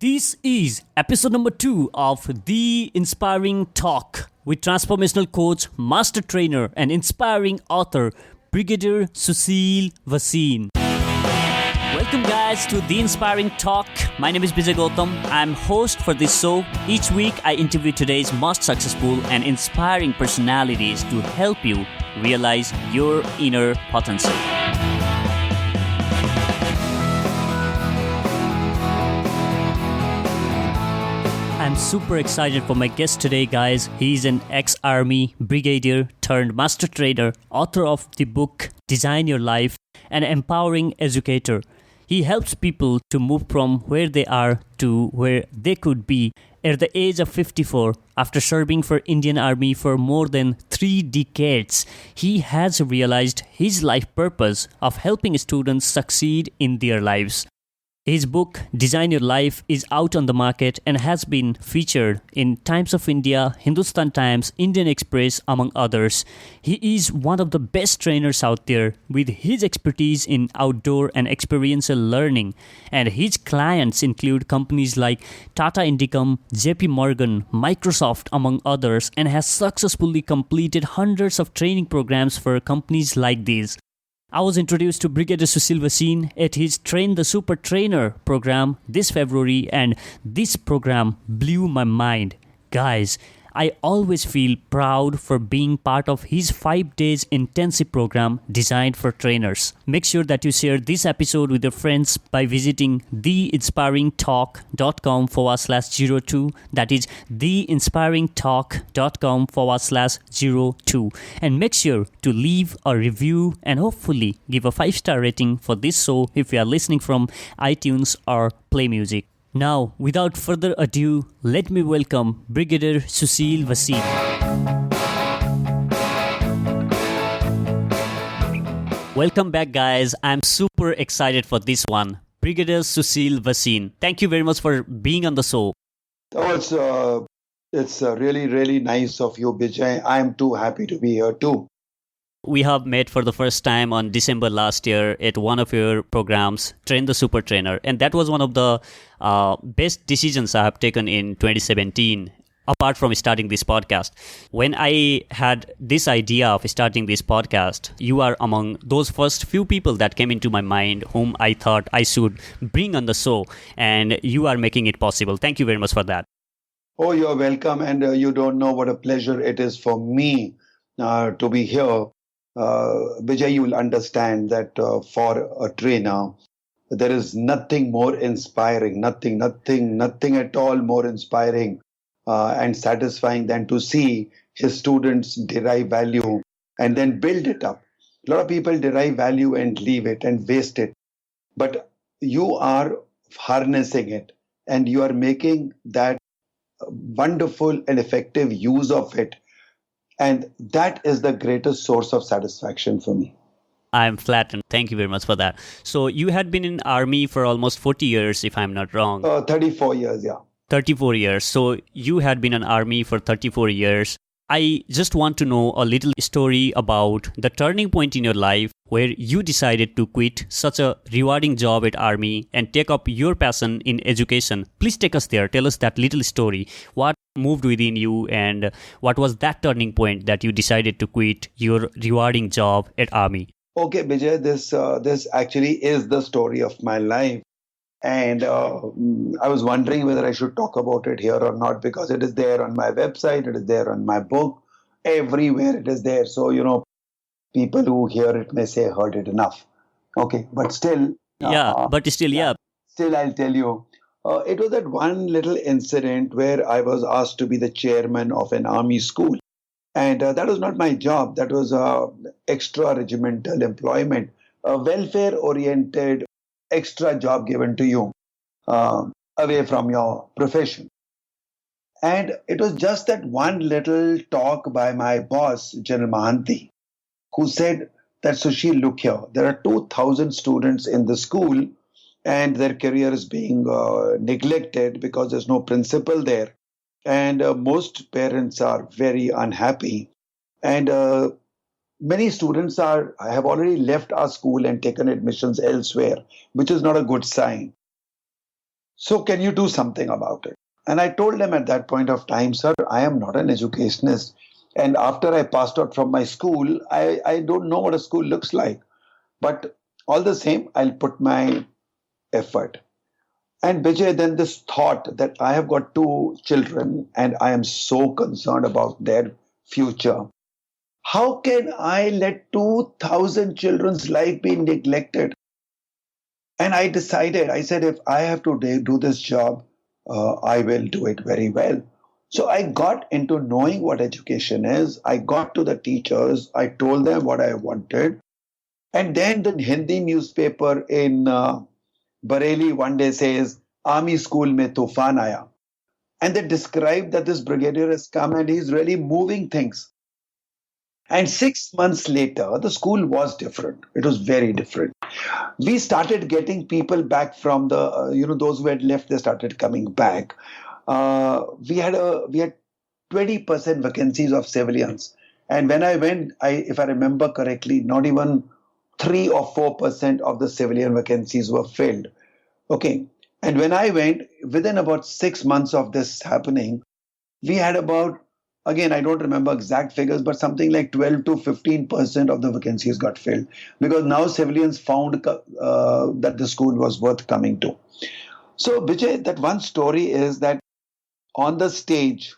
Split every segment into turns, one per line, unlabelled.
This is episode number 2 of The Inspiring Talk with transformational coach, master trainer, and inspiring author, Brigaider Sushil Bhasin. Welcome guys to The Inspiring Talk. My name is Bijay. I'm host for this show. Each week I interview today's most successful and inspiring personalities to help you realize your inner potential. I'm super excited for my guest today, guys. He's an ex-army brigadier turned master trader, author of the book Design Your Life, and empowering educator. He helps people to move from where they are to where they could be at the age of 54. After serving for Indian Army for more than 3 decades, he has realized his life purpose of helping students succeed in their lives. His book, Design Your Life, is out on the market and has been featured in Times of India, Hindustan Times, Indian Express, among others. He is one of the best trainers out there with his expertise in outdoor and experiential learning. And his clients include companies like Tata, indicom, JP Morgan, Microsoft, among others, and has successfully completed hundreds of training programs for companies like these. I was introduced to Brigaider Sushil Bhasin at his Train the Super Trainer program this February, and this program blew my mind. Guys, I always feel proud for being part of his 5 days intensive program designed for trainers. Make sure that you share this episode with your friends by visiting theinspiringtalk.com/02. That is theinspiringtalk.com/02. And make sure to leave a review and hopefully give a 5-star rating for this show if you are listening from iTunes or Play Music. Now, without further ado, let me welcome Brigaider Sushil Bhasin. Welcome back, guys. I'm super excited for this one. Brigaider Sushil Bhasin, thank you very much for being on the show.
Oh, it's really, really nice of you, Bijay. I'm too happy to be here too.
We have met for the first time on December last year at one of your programs, Train the Super Trainer. And that was one of the best decisions I have taken in 2017, apart from starting this podcast. When I had this idea of starting this podcast, you are among those first few people that came into my mind whom I thought I should bring on the show. And you are making it possible. Thank you very much for that.
Oh, you're welcome. And you don't know what a pleasure it is for me to be here. Bijay, you will understand that for a trainer, there is nothing more inspiring, nothing at all more inspiring and satisfying than to see his students derive value and then build it up. A lot of people derive value and leave it and waste it. But you are harnessing it and you are making that wonderful and effective use of it. And that is the greatest source of satisfaction for me.
I'm flattered. Thank you very much for that. So you had been in army for almost 40 years, if I'm not wrong.
34 years, yeah.
34 years. So you had been in army for 34 years. I just want to know a little story about the turning point in your life where you decided to quit such a rewarding job at army and take up your passion in education. Please take us there. Tell us that little story. What moved within you and what was that turning point that you decided to quit your rewarding job at army?
Okay, Bijay, this actually is the story of my life. And I was wondering whether I should talk about it here or not, because it is there on my website, it is there on my book, everywhere it is there. So, people who hear it may say, heard it enough. Okay, but still. Still, I'll tell you. It was that one little incident where I was asked to be the chairman of an army school. And that was not my job. That was extra regimental employment, a welfare-oriented extra job given to you away from your profession. And it was just that one little talk by my boss, General Mahanti, who said that, Sushil, look here, there are 2,000 students in the school and their career is being neglected because there's no principal there. And most parents are very unhappy. And many students have already left our school and taken admissions elsewhere, which is not a good sign. So can you do something about it? And I told them at that point of time, sir, I am not an educationist. And after I passed out from my school, I don't know what a school looks like. But all the same, I'll put my effort. And Bijay, then this thought that I have got two children and I am so concerned about their future. How can I let 2,000 children's life be neglected? And I decided, I said, if I have to do this job, I will do it very well. So I got into knowing what education is. I got to the teachers. I told them what I wanted. And then the Hindi newspaper in Bareilly one day says, Army school mein tufan aaya. And they describe that this brigadier has come and he's really moving things. And 6 months later, the school was different. It was very different. We started getting people back from the, those who had left, they started coming back. We had 20% vacancies of civilians. And when I went, if I remember correctly, not even 3 or 4% of the civilian vacancies were filled. Okay. And when I went, within about 6 months of this happening, we had about, again, I don't remember exact figures, but something like 12 to 15% of the vacancies got filled because now civilians found that the school was worth coming to. So, Bijay, that one story is that on the stage,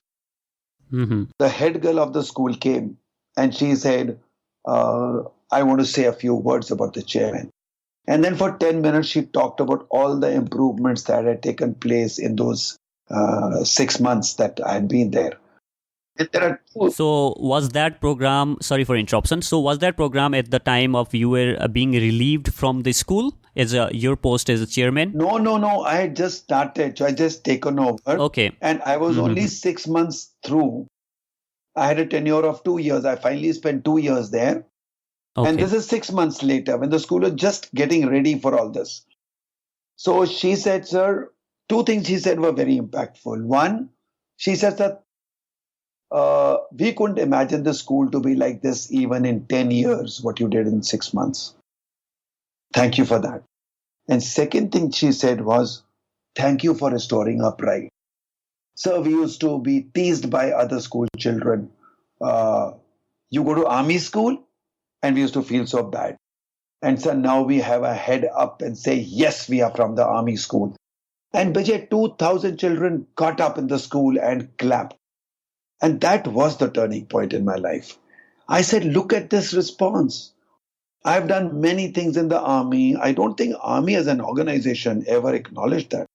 the head girl of the school came and she said, I want to say a few words about the chairman. And then for 10 minutes, she talked about all the improvements that had taken place in those 6 months that I had been there.
So was that program, sorry for interruption, so was that program at the time of you were being relieved from the school as your post as a chairman?
No. I had just started. So I just taken over.
Okay.
And I was only 6 months through. I had a tenure of 2 years. I finally spent 2 years there. Okay. And this is 6 months later when the school was just getting ready for all this. So she said, sir, two things she said were very impactful. One, she said that we couldn't imagine the school to be like this even in 10 years, what you did in 6 months. Thank you for that. And second thing she said was, thank you for restoring our pride. So we used to be teased by other school children. You go to army school? And we used to feel so bad. And so now we have a head up and say, yes, we are from the army school. And Bijay, 2,000 children got up in the school and clapped. And that was the turning point in my life. I said, look at this response. I've done many things in the army. I don't think army as an organization ever acknowledged that.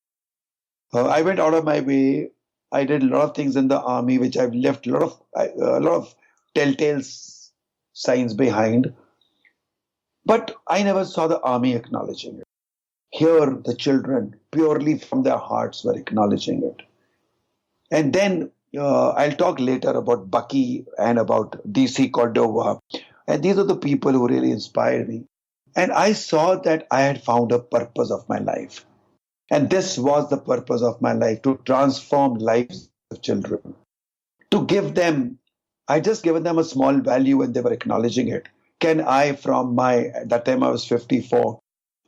I went out of my way. I did a lot of things in the army, which I've left a lot of telltale signs behind. But I never saw the army acknowledging it. Here, the children, purely from their hearts, were acknowledging it. And then I'll talk later about Bucky and about DC Cordova. And these are the people who really inspired me. And I saw that I had found a purpose of my life. And this was the purpose of my life, to transform lives of children. To give them, I just given them a small value and they were acknowledging it. Can I, at that time I was 54,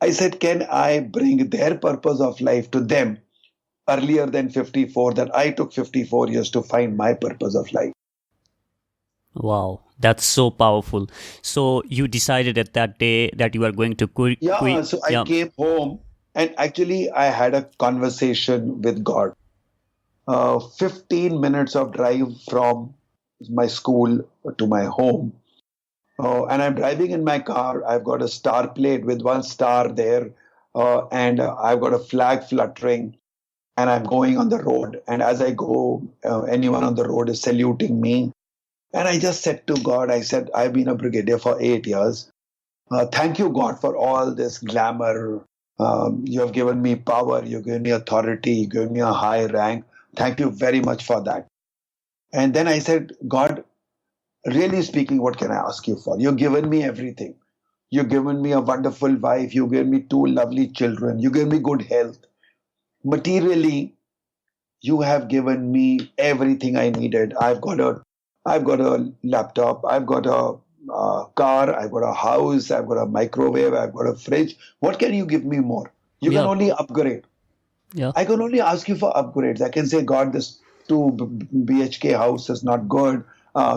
I said, can I bring their purpose of life to them earlier than 54, that I took 54 years to find my purpose of life.
Wow, that's so powerful. So you decided at that day that you are going to quit.
So I came home and actually I had a conversation with God. 15 minutes of drive from my school to my home. And I'm driving in my car. I've got a star plate with one star there. And I've got a flag fluttering. And I'm going on the road. And as I go, anyone on the road is saluting me. And I just said to God, I said, I've been a brigadier for 8 years. Thank you, God, for all this glamour. You have given me power. You've given me authority. You've given me a high rank. Thank you very much for that. And then I said, God, really speaking, what can I ask you for? You've given me everything. You've given me a wonderful wife. You've given me 2 lovely children. You've given me good health. Materially, you have given me everything I needed. I've got a laptop. I've got a car. I've got a house. I've got a microwave. I've got a fridge. What can you give me more? You can only upgrade.
Yeah.
I can only ask you for upgrades. I can say, God, this 2 BHK house is not good.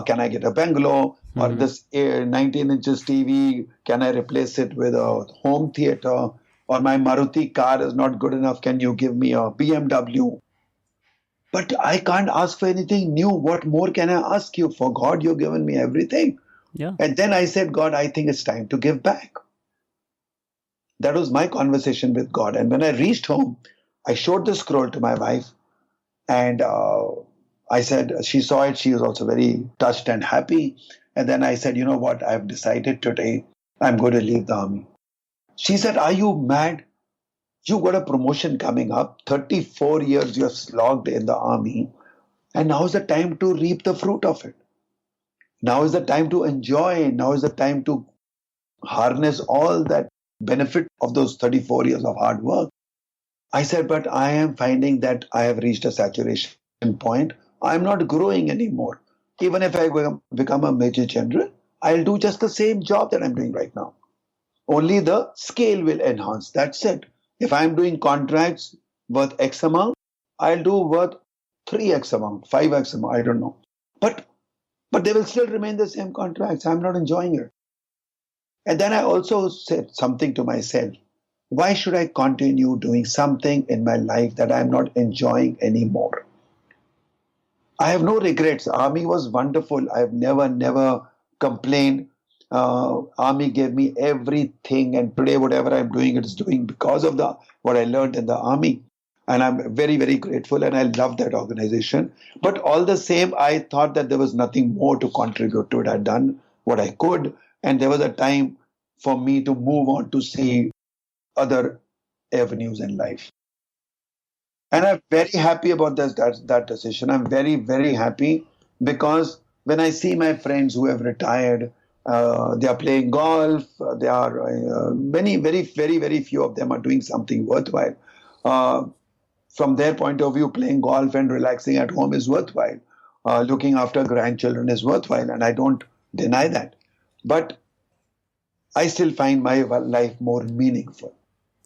Can I get a bungalow? Or
Hmm.
this 19 inches TV, can I replace it with a home theater? Or my Maruti car is not good enough. Can you give me a BMW? But I can't ask for anything new. What more can I ask you for? God, you've given me everything.
Yeah.
And then I said, God, I think it's time to give back. That was my conversation with God. And when I reached home, I showed the scroll to my wife. And I said, she saw it. She was also very touched and happy. And then I said, you know what? I've decided today I'm going to leave the army. She said, are you mad? You got a promotion coming up. 34 years you have slogged in the army. And now is the time to reap the fruit of it. Now is the time to enjoy. Now is the time to harness all that benefit of those 34 years of hard work. I said, but I am finding that I have reached a saturation point. I'm not growing anymore. Even if I become a major general, I'll do just the same job that I'm doing right now. Only the scale will enhance. That's it. If I'm doing contracts worth X amount, I'll do worth 3x amount, 5x amount, I don't know. But but they will still remain the same contracts. I'm not enjoying it. And then I also said something to myself. Why should I continue doing something in my life that I'm not enjoying anymore? I have no regrets. Army was wonderful. I've never complained. Army gave me everything, and today whatever I'm doing, it's doing because of the what I learned in the army. And I'm very grateful, and I love that organization. But all the same, I thought that there was nothing more to contribute to it. I'd done what I could, and there was a time for me to move on to see other avenues in life. And I'm very happy about that decision. I'm very happy because when I see my friends who have retired, they are playing golf. They are many, very few of them are doing something worthwhile. Uh, from their point of view, playing golf and relaxing at home is worthwhile. Looking after grandchildren is worthwhile, and I don't deny that. But I still find my life more meaningful.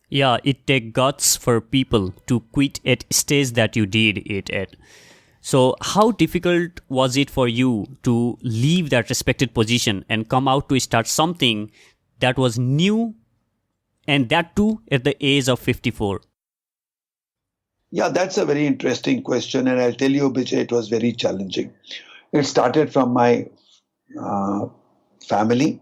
Yeah, it take guts for people to quit at stage that you did it at. So how difficult was it for you to leave that respected position and come out to start something that was new, and that too at the age of 54?
Yeah, that's a very interesting question, and I'll tell you, Bijay, it was very challenging. It started from my uh, family.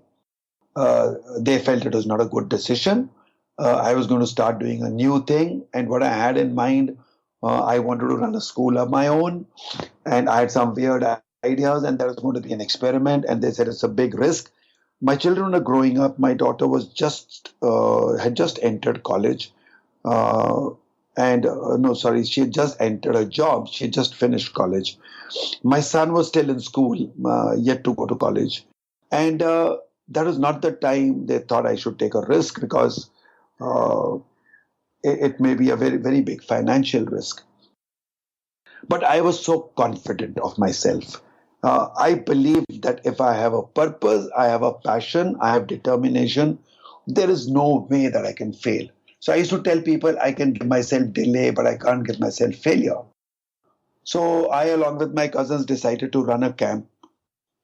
They felt it was not a good decision. I was going to start doing a new thing, and what I had in mind, I wanted to run a school of my own, and I had some weird ideas, and there was going to be an experiment. And they said it's a big risk. My children are growing up. My daughter was just had just entered college, uh, and no, sorry, she had just entered a job. She had just finished college. My son was still in school, yet to go to college. And that was not the time they thought I should take a risk because uh, it may be a very big financial risk. But I was so confident of myself. I believe that if I have a purpose, I have a passion, I have determination, there is no way that I can fail. So I used to tell people I can give myself delay, but I can't give myself failure. So I, along with my cousins, decided to run a camp.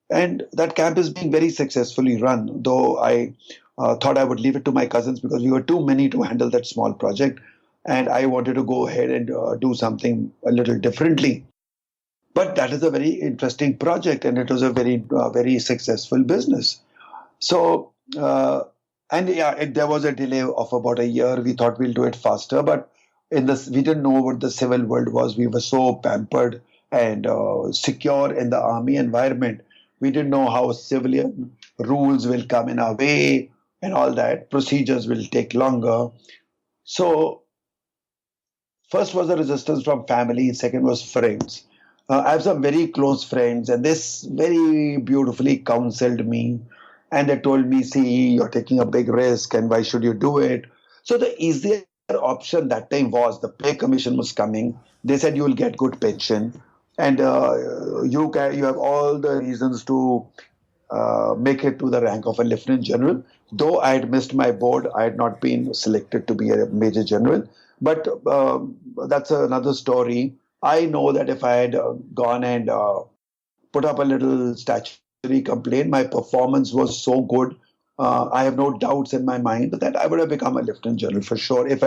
And that camp is being very successfully run, though I thought I would leave it to my cousins because we were too many to handle that small project. And I wanted to go ahead and do something a little differently. But that is a very interesting project, and it was a very successful business. So, and yeah, there was a delay of about a year. We thought we'll do it faster, but in this, we didn't know what the civil world was. We were so pampered and secure in the army environment. We didn't know how civilian rules will come in our way and all that. Procedures will take longer. So, first was the resistance from family, second was friends. I have some very close friends, and this very beautifully counseled me. And they told me, see, you're taking a big risk, and why should you do it? So, the easier option that time was the pay commission was coming. They said you will get good pension, and you have all the reasons to make it to the rank of a lieutenant general. Though I had missed my board, I had not been selected to be a major general. But that's another story. I know that if I had gone and put up a little statutory complaint, my performance was so good. I have no doubts in my mind that I would have become a lieutenant general for sure if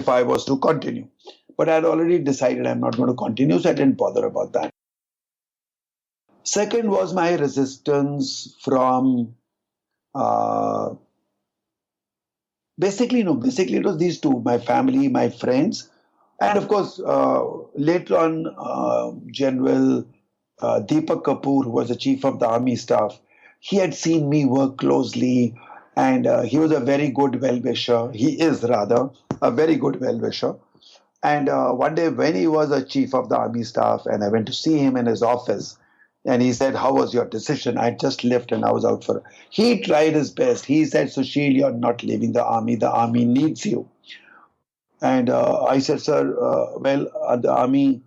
I was to continue. But I had already decided I'm not going to continue, so I didn't bother about that. Second was my resistance from uh, basically it was these two: my family, my friends, and of course later on General Deepak Kapoor, who was the chief of the army staff. He had seen me work closely, and he was a very good well-wisher. He is rather a very good well-wisher. And one day, when he was a chief of the army staff, and I went to see him in his office, and he said, "How was your decision?" I just left and I was out for. He tried his best. He said, "Sushil, you're not leaving the army. The army needs you." And I said, "Sir, the army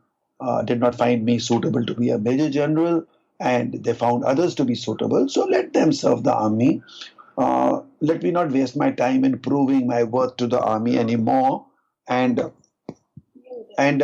did not find me suitable to be a major general, and they found others to be suitable. So let them serve the army. Let me not waste my time in proving my worth to the army anymore, and and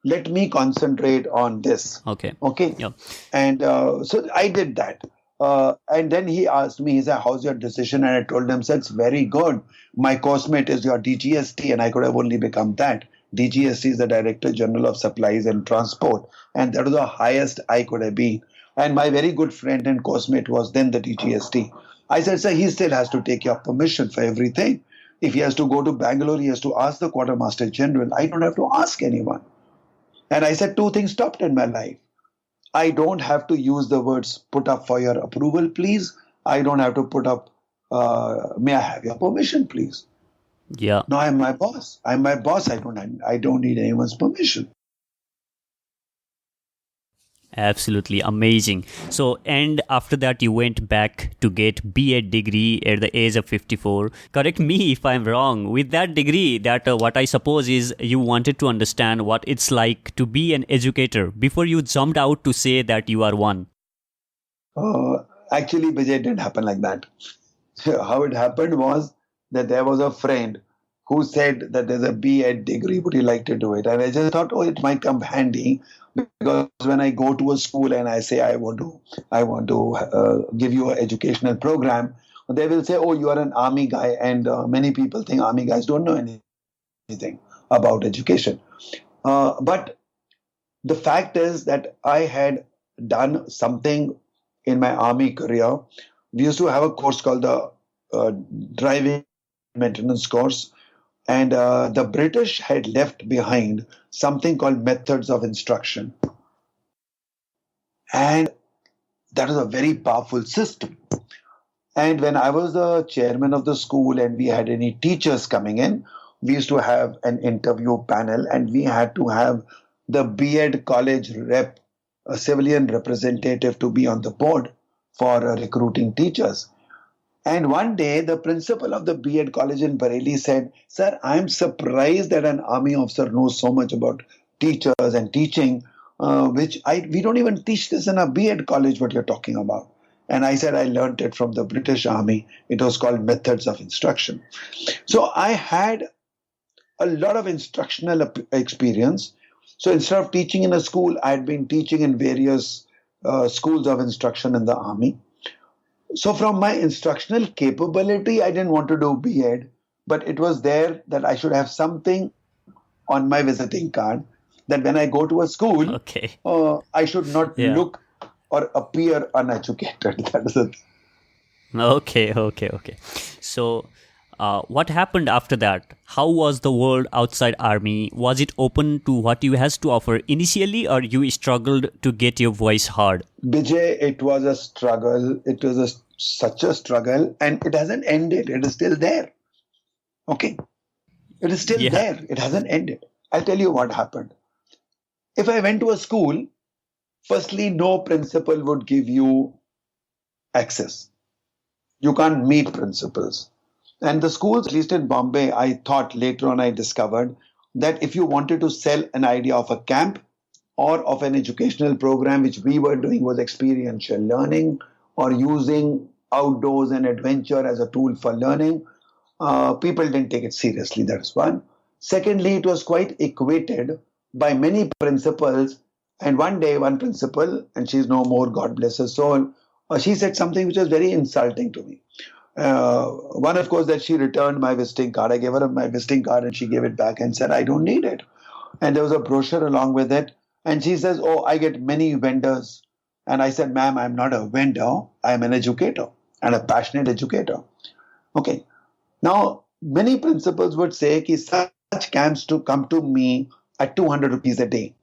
let me concentrate on this."
Okay.
Okay.
Yeah.
And so I did that. And then he asked me, he said, "How's your decision?" And I told him, "Sir, it's very good. My course mate is your DGST, and I could have only become that. DGST is the Director General of Supplies and Transport, and that was the highest I could have been. And my very good friend and course mate was then the DGST. I said, "Sir, he still has to take your permission for everything. If he has to go to Bangalore, he has to ask the Quartermaster General. I don't have to ask anyone." And I said, two things stopped in my life. I don't have to use the words "put up for your approval, please." I don't have to put up, "may I have your permission, please."
Yeah.
No, I'm my boss. I'm my boss. I don't need anyone's permission.
Absolutely amazing. So, and after that, you went back to get B.Ed degree at the age of 54. Correct me if I'm wrong. With that degree, that what I suppose is you wanted to understand what it's like to be an educator before you jumped out to say that you are one.
Actually, Bijay, it didn't happen like that. How it happened was that there was a friend who said that there's a B.Ed degree, would you like to do it? And I just thought, oh, it might come handy, because when I go to a school and I say I want to give you an educational program, they will say, "Oh, you are an army guy," and many people think army guys don't know anything about education. But the fact is that I had done something in my army career. We used to have a course called the uh, driving maintenance course, and the British had left behind something called methods of instruction, and that is a very powerful system. And when I was the chairman of the school and we had any teachers coming in, we used to have an interview panel, and we had to have the B.Ed college rep, a civilian representative, to be on the board for recruiting teachers. And one day, the principal of the B.Ed college in Bareilly said, "Sir, I'm surprised that an army officer knows so much about teachers and teaching, we don't even teach this in a B.Ed college, what you're talking about." And I said, "I learned it from the British Army. It was called methods of instruction." So I had a lot of instructional experience. So instead of teaching in a school, I had been teaching in various schools of instruction in the army. So from my instructional capability, I didn't want to do B.Ed, but it was there that I should have something on my visiting card, that when I go to a school,
Okay.
I should not
Yeah.
look or appear uneducated. That is it.
Okay. Okay. Okay. So, what happened after that? How was the world outside army? Was it open to what you has to offer initially, or you struggled to get your voice heard?
Bijay, it was a struggle. It was such a struggle, and it hasn't ended. It is still there. Okay. It is still
Yeah.
there. It hasn't ended. I'll tell you what happened. If I went to a school, firstly, no principal would give you access. You can't meet principals. And the schools, at least in Bombay, I thought later on I discovered that if you wanted to sell an idea of a camp or of an educational program, which we were doing was experiential learning or using outdoors and adventure as a tool for learning, people didn't take it seriously. That is one. Secondly, it was quite equated by many principals. And one day, one principal, and she's no more, God bless her soul, she said something which was very insulting to me. One, of course, that she returned my visiting card. I gave her my visiting card and she gave it back and said, I don't need it. And there was a brochure along with it. And she says, oh, I get many vendors. And I said, ma'am, I'm not a vendor. I'm an educator and a passionate educator. Okay. Now, many principals would say that such camps to come to me at 200 rupees a day.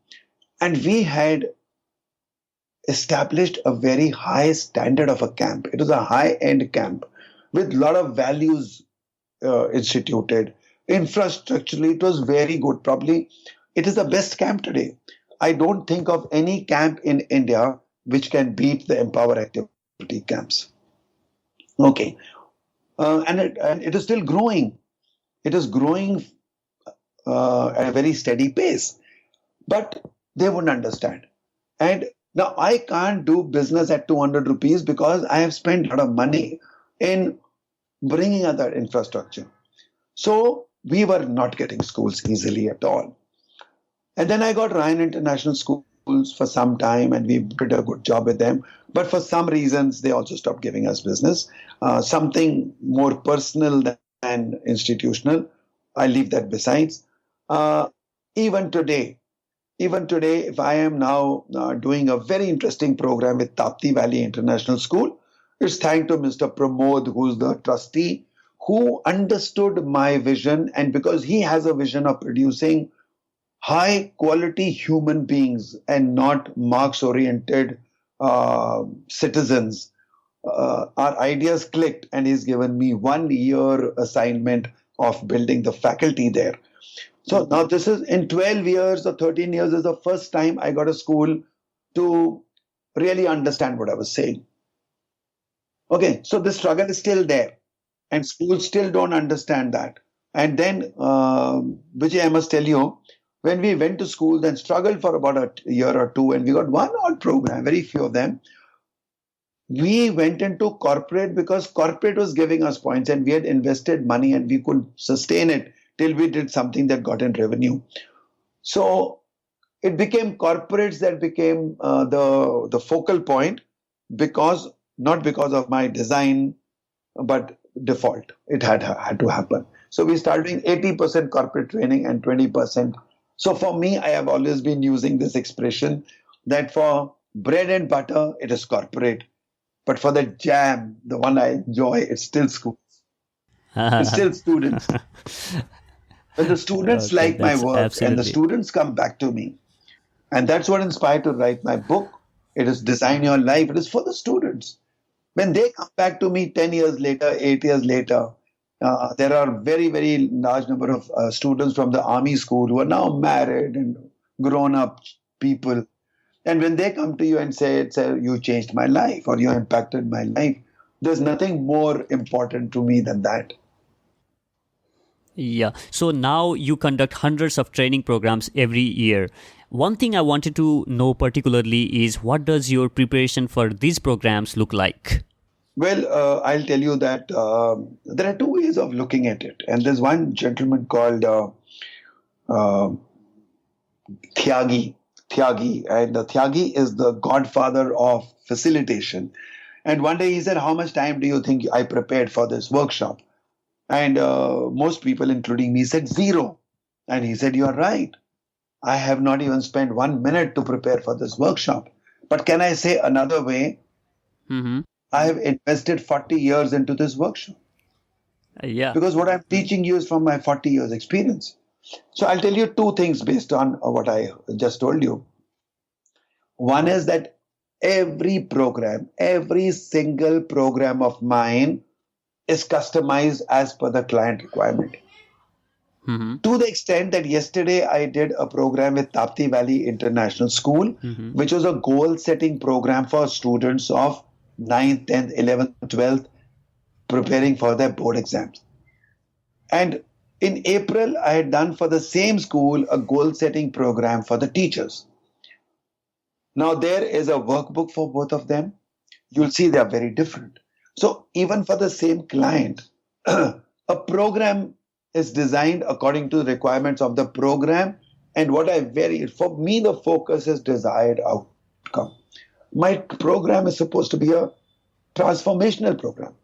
And we had established a very high standard of a camp. It was a high-end camp with a lot of values instituted. Infrastructurally, it was very good. Probably it is the best camp today. I don't think of any camp in India which can beat the Empower Activity camps. Okay. And it is still growing. It is growing at a very steady pace. But they wouldn't understand. And now I can't do business at 200 rupees because I have spent a lot of money in bringing other infrastructure. So we were not getting schools easily at all. And then I got Ryan International Schools for some time and we did a good job with them. But for some reasons, they also stopped giving us business. Something more personal than institutional. I leave that besides. Even today, if I am now doing a very interesting program with Tapti Valley International School, it's thanks to Mr. Pramod, who's the trustee, who understood my vision. And because he has a vision of producing high quality human beings and not marks oriented citizens, our ideas clicked and he's given me 1 year assignment of building the faculty there. So now this is in 12 years or 13 years is the first time I got a school to really understand what I was saying. Okay, so the struggle is still there and schools still don't understand that. And then, Bijay, I must tell you, when we went to schools and struggled for about a year or two and we got one odd program, very few of them, we went into corporate because corporate was giving us points and we had invested money and we could sustain it till we did something that got in revenue. So it became corporates that became the focal point because not because of my design, but default. It had to happen. So we started doing 80% corporate training and 20%. So for me, I have always been using this expression that for bread and butter, it is corporate. But for the jam, the one I enjoy, it's still school. It's still students. When the students like my work
absolutely.
and the students come back to me, and that's what inspired to write my book. It is Design Your Life. It is for the students. When they come back to me 10 years later, 8 years later, there are very, very large number of students from the army school who are now married and grown up people. And when they come to you and say, you changed my life or you impacted my life, there's nothing more important to me than that.
Yeah. So now you conduct hundreds of training programs every year. One thing I wanted to know particularly is what does your preparation for these programs look like?
Well, I'll tell you that there are two ways of looking at it. And there's one gentleman called Tyagi. And Tyagi is the godfather of facilitation. And one day he said, how much time do you think I prepared for this workshop? And most people, including me, said 0. And he said, you're right. I have not even spent 1 minute to prepare for this workshop. But can I say another way?
Mm-hmm.
I have invested 40 years into this workshop.
Yeah.
Because what I'm teaching you is from my 40 years experience. So I'll tell you two things based on what I just told you. One is that every single program of mine is customized as per the client requirement.
Mm-hmm.
To the extent that yesterday I did a program with Tapti Valley International School,
Mm-hmm.
which was a goal-setting program for students of 9th, 10th, 11th, 12th, preparing for their board exams. And in April, I had done for the same school a goal-setting program for the teachers. Now, there is a workbook for both of them. You'll see they are very different. So even for the same client, a program is designed according to the requirements of the program. And for me, the focus is desired outcome. My program is supposed to be a transformational program.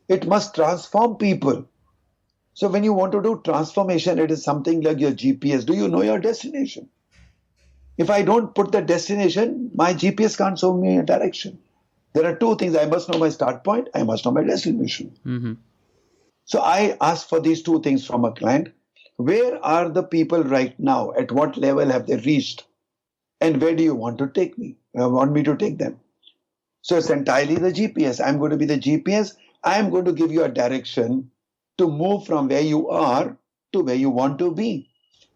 It must transform people. So when you want to do transformation, it is something like your GPS. Do you know your destination? If I don't put the destination, my GPS can't show me a direction. There are two things. I must know my start point. I must know my destination.
Mm-hmm.
So I ask for these two things from a client. Where are the people right now? At what level have they reached? And where do you want to take me? Want me to take them? So it's entirely the GPS. I'm going to be the GPS. I'm going to give you a direction to move from where you are to where you want to be.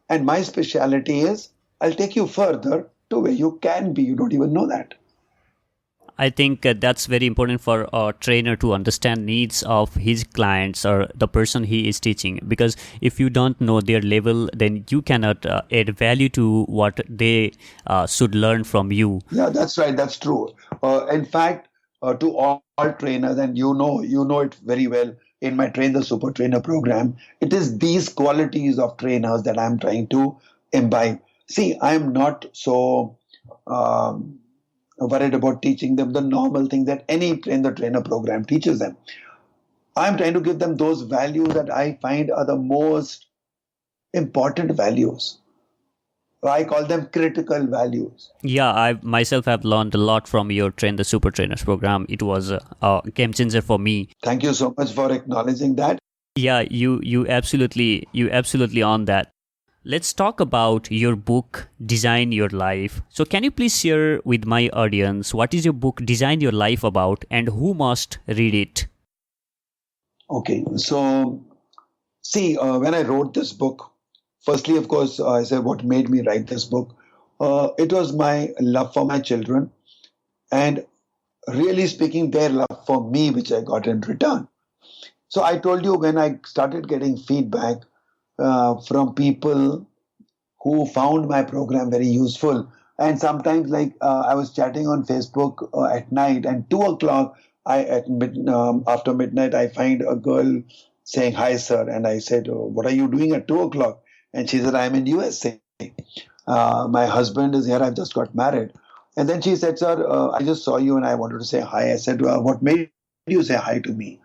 And my specialty is I'll take you further to where you can be. You don't even know that.
I think that's very important for a trainer to understand needs of his clients or the person he is teaching, because if you don't know their level, then you cannot add value to what they should learn from you.
Yeah, that's right. That's true. In fact, to all trainers, and you know it very well in my Train the Super Trainer program, it is these qualities of trainers that I'm trying to imbibe. See, I'm not so worried about teaching them the normal thing that any Train the Trainer program teaches them. I'm trying to give them those values that I find are the most important values. I call them critical values.
Yeah, I myself have learned a lot from your Train the Super Trainers program. It was a game changer for me.
Thank you so much for acknowledging that.
Yeah, you absolutely on that. Let's talk about your book, Design Your Life. So can you please share with my audience what is your book, Design Your Life, about, and who must read it?
Okay, so see, when I wrote this book, firstly, of course, I said what made me write this book. It was my love for my children, and really speaking, their love for me, which I got in return. So I told you when I started getting feedback from people who found my program very useful, and sometimes like I was chatting on Facebook at night, and 2 o'clock, after midnight, I find a girl saying hi, sir, and I said, oh, what are you doing at 2 o'clock? And she said, I'm in USA. My husband is here. I've just got married. And then she said, sir, I just saw you and I wanted to say hi. I said, well, what made you say hi to me?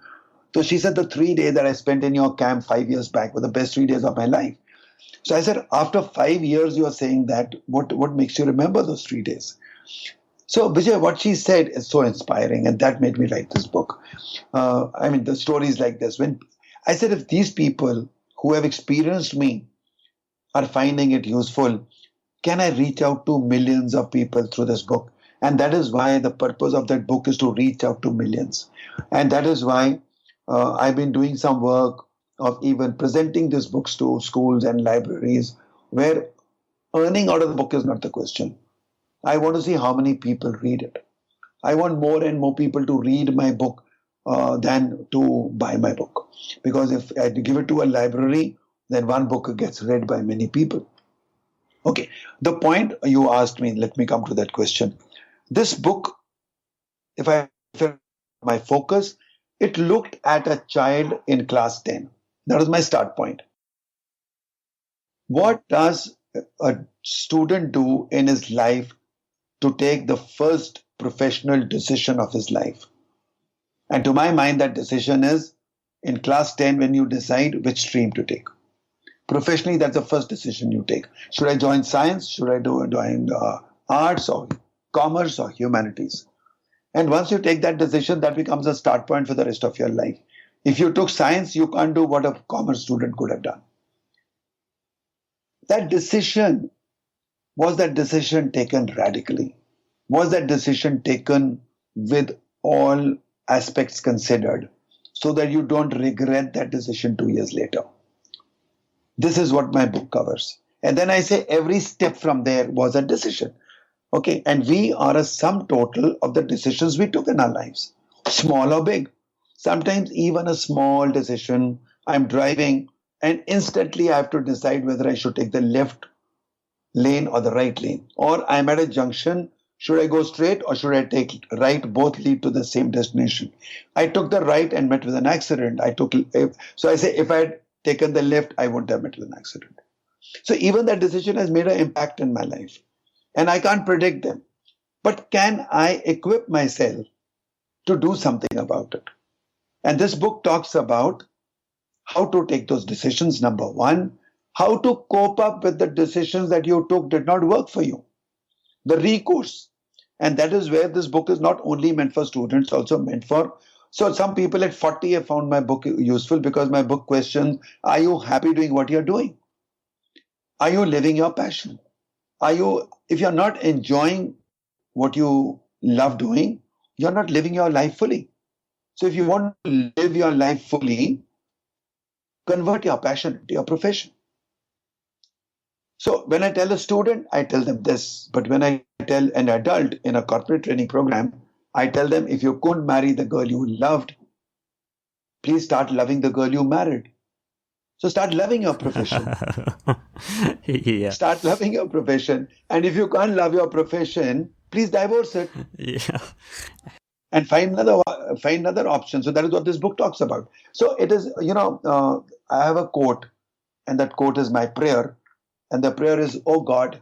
So she said, the 3 days that I spent in your camp 5 years back were the best 3 days of my life. So I said, after 5 years, you are saying that, what makes you remember those 3 days? So Bijay, what she said is so inspiring, and that made me write this book. The story is like this. When I said, if these people who have experienced me are finding it useful, can I reach out to millions of people through this book? And that is why the purpose of that book is to reach out to millions. And that is why I've been doing some work of even presenting these books to schools and libraries, where earning out of the book is not the question. I want to see how many people read it. I want more and more people to read my book than to buy my book. Because if I give it to a library, then one book gets read by many people. Okay, the point you asked me, let me come to that question. This book, if my focus, it looked at a child in class 10. That was my start point. What does a student do in his life to take the first professional decision of his life? And to my mind, that decision is in class 10 when you decide which stream to take. Professionally, that's the first decision you take. Should I join science? Should I join arts or commerce or humanities? And once you take that decision, that becomes a start point for the rest of your life. If you took science, you can't do what a commerce student could have done. That decision, was that decision taken radically? Was that decision taken with all aspects considered so that you don't regret that decision 2 years later? This is what my book covers. And then I say every step from there was a decision. Okay, and we are a sum total of the decisions we took in our lives, small or big. Sometimes even a small decision, I'm driving and instantly I have to decide whether I should take the left lane or the right lane. Or I'm at a junction, should I go straight or should I take right? Both lead to the same destination. I took the right and met with an accident. So I say if I had taken the lift, I wouldn't have met with an accident. So even that decision has made an impact in my life. And I can't predict them. But can I equip myself to do something about it? And this book talks about how to take those decisions, number one, how to cope up with the decisions that you took did not work for you, the recourse. And that is where this book is not only meant for students, also meant for. So some people at 40 have found my book useful because my book questions, are you happy doing what you're doing? Are you living your passion? If you're not enjoying what you love doing, you're not living your life fully. So if you want to live your life fully, convert your passion into your profession. So when I tell a student, I tell them this. But when I tell an adult in a corporate training program, I tell them, if you couldn't marry the girl you loved, please start loving the girl you married. So start loving your profession.
Yeah.
Start loving your profession. And if you can't love your profession, please divorce it.
Yeah.
And find another option. So that is what this book talks about. So it is, I have a quote, and that quote is my prayer. And the prayer is, oh God,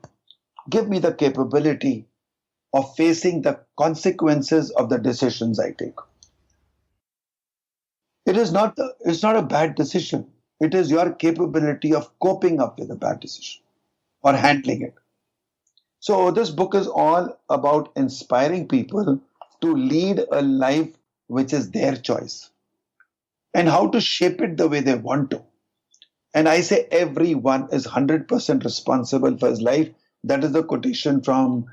give me the capability of facing the consequences of the decisions I take. It's not a bad decision. It is your capability of coping up with a bad decision or handling it. So this book is all about inspiring people to lead a life which is their choice and how to shape it the way they want to. And I say everyone is 100% responsible for his life. That is the quotation from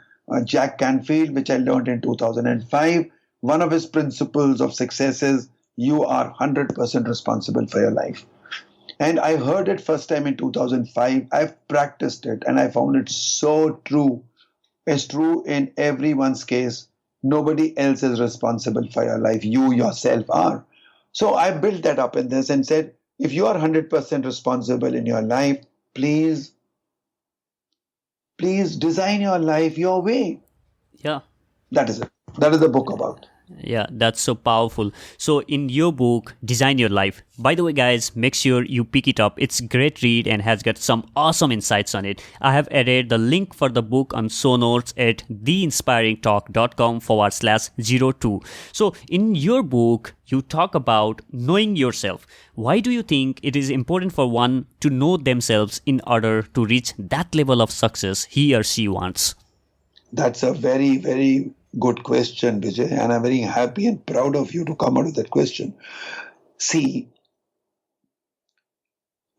Jack Canfield, which I learned in 2005. One of his principles of success is you are 100% responsible for your life. And I heard it first time in 2005. I've practiced it and I found it so true. It's true in everyone's case. Nobody else is responsible for your life. You yourself are. So I built that up in this and said, if you are 100% responsible in your life, please design your life your way.
Yeah.
That is it. That is the book about.
Yeah, that's so powerful. So in your book, Design Your Life, by the way, guys, make sure you pick it up. It's a great read and has got some awesome insights on it. I have added the link for the book on show notes at theinspiringtalk.com/02. So in your book, you talk about knowing yourself. Why do you think it is important for one to know themselves in order to reach that level of success he or she wants?
That's a very, very good question, Bijay, and I'm very happy and proud of you to come out with that question. See,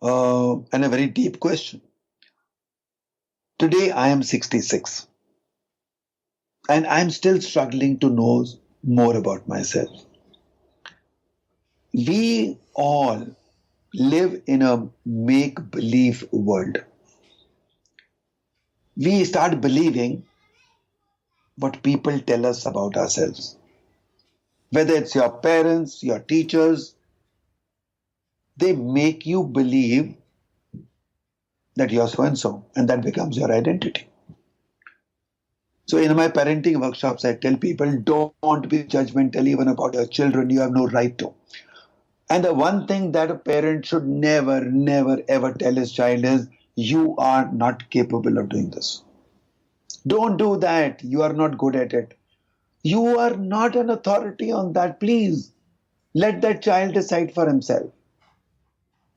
and a very deep question. Today I am 66 and I'm still struggling to know more about myself. We all live in a make-believe world. We start believing what people tell us about ourselves. Whether it's your parents, your teachers, they make you believe that you're so-and-so, and that becomes your identity. So in my parenting workshops, I tell people, don't be judgmental even about your children. You have no right to. And the one thing that a parent should never, never, ever tell his child is, you are not capable of doing this. Don't do that. You are not good at it. You are not an authority on that. Please let that child decide for himself.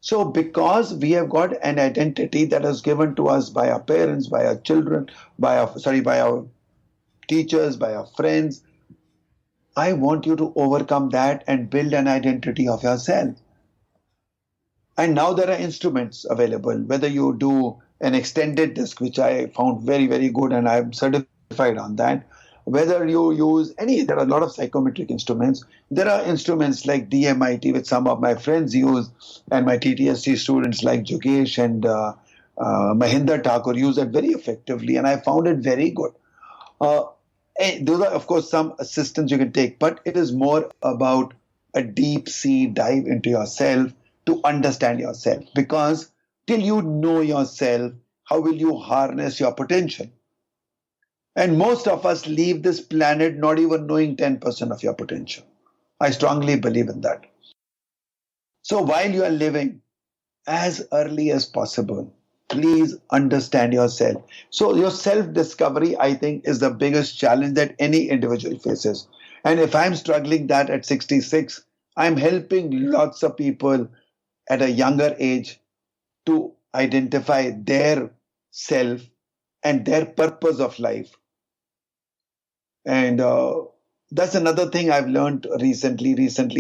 So because we have got an identity that is given to us by our parents, by our children, by our teachers, by our friends, I want you to overcome that and build an identity of yourself. And now there are instruments available, whether you do an extended disc, which I found very, very good, and I'm certified on that. Whether you use there are a lot of psychometric instruments. There are instruments like DMIT, which some of my friends use, and my TTSC students like Jogesh and Mahinder Thakur use it very effectively, and I found it very good. Those are, of course, some assistance you can take, but it is more about a deep sea dive into yourself to understand yourself. Because till you know yourself, how will you harness your potential? And most of us leave this planet not even knowing 10% of your potential. I strongly believe in that. So while you are living, as early as possible. Please understand yourself. So, your self discovery, I think, is the biggest challenge that any individual faces. And if I'm struggling that at 66, I'm helping lots of people at a younger age to identify their self and their purpose of life. And that's another thing I've learned recently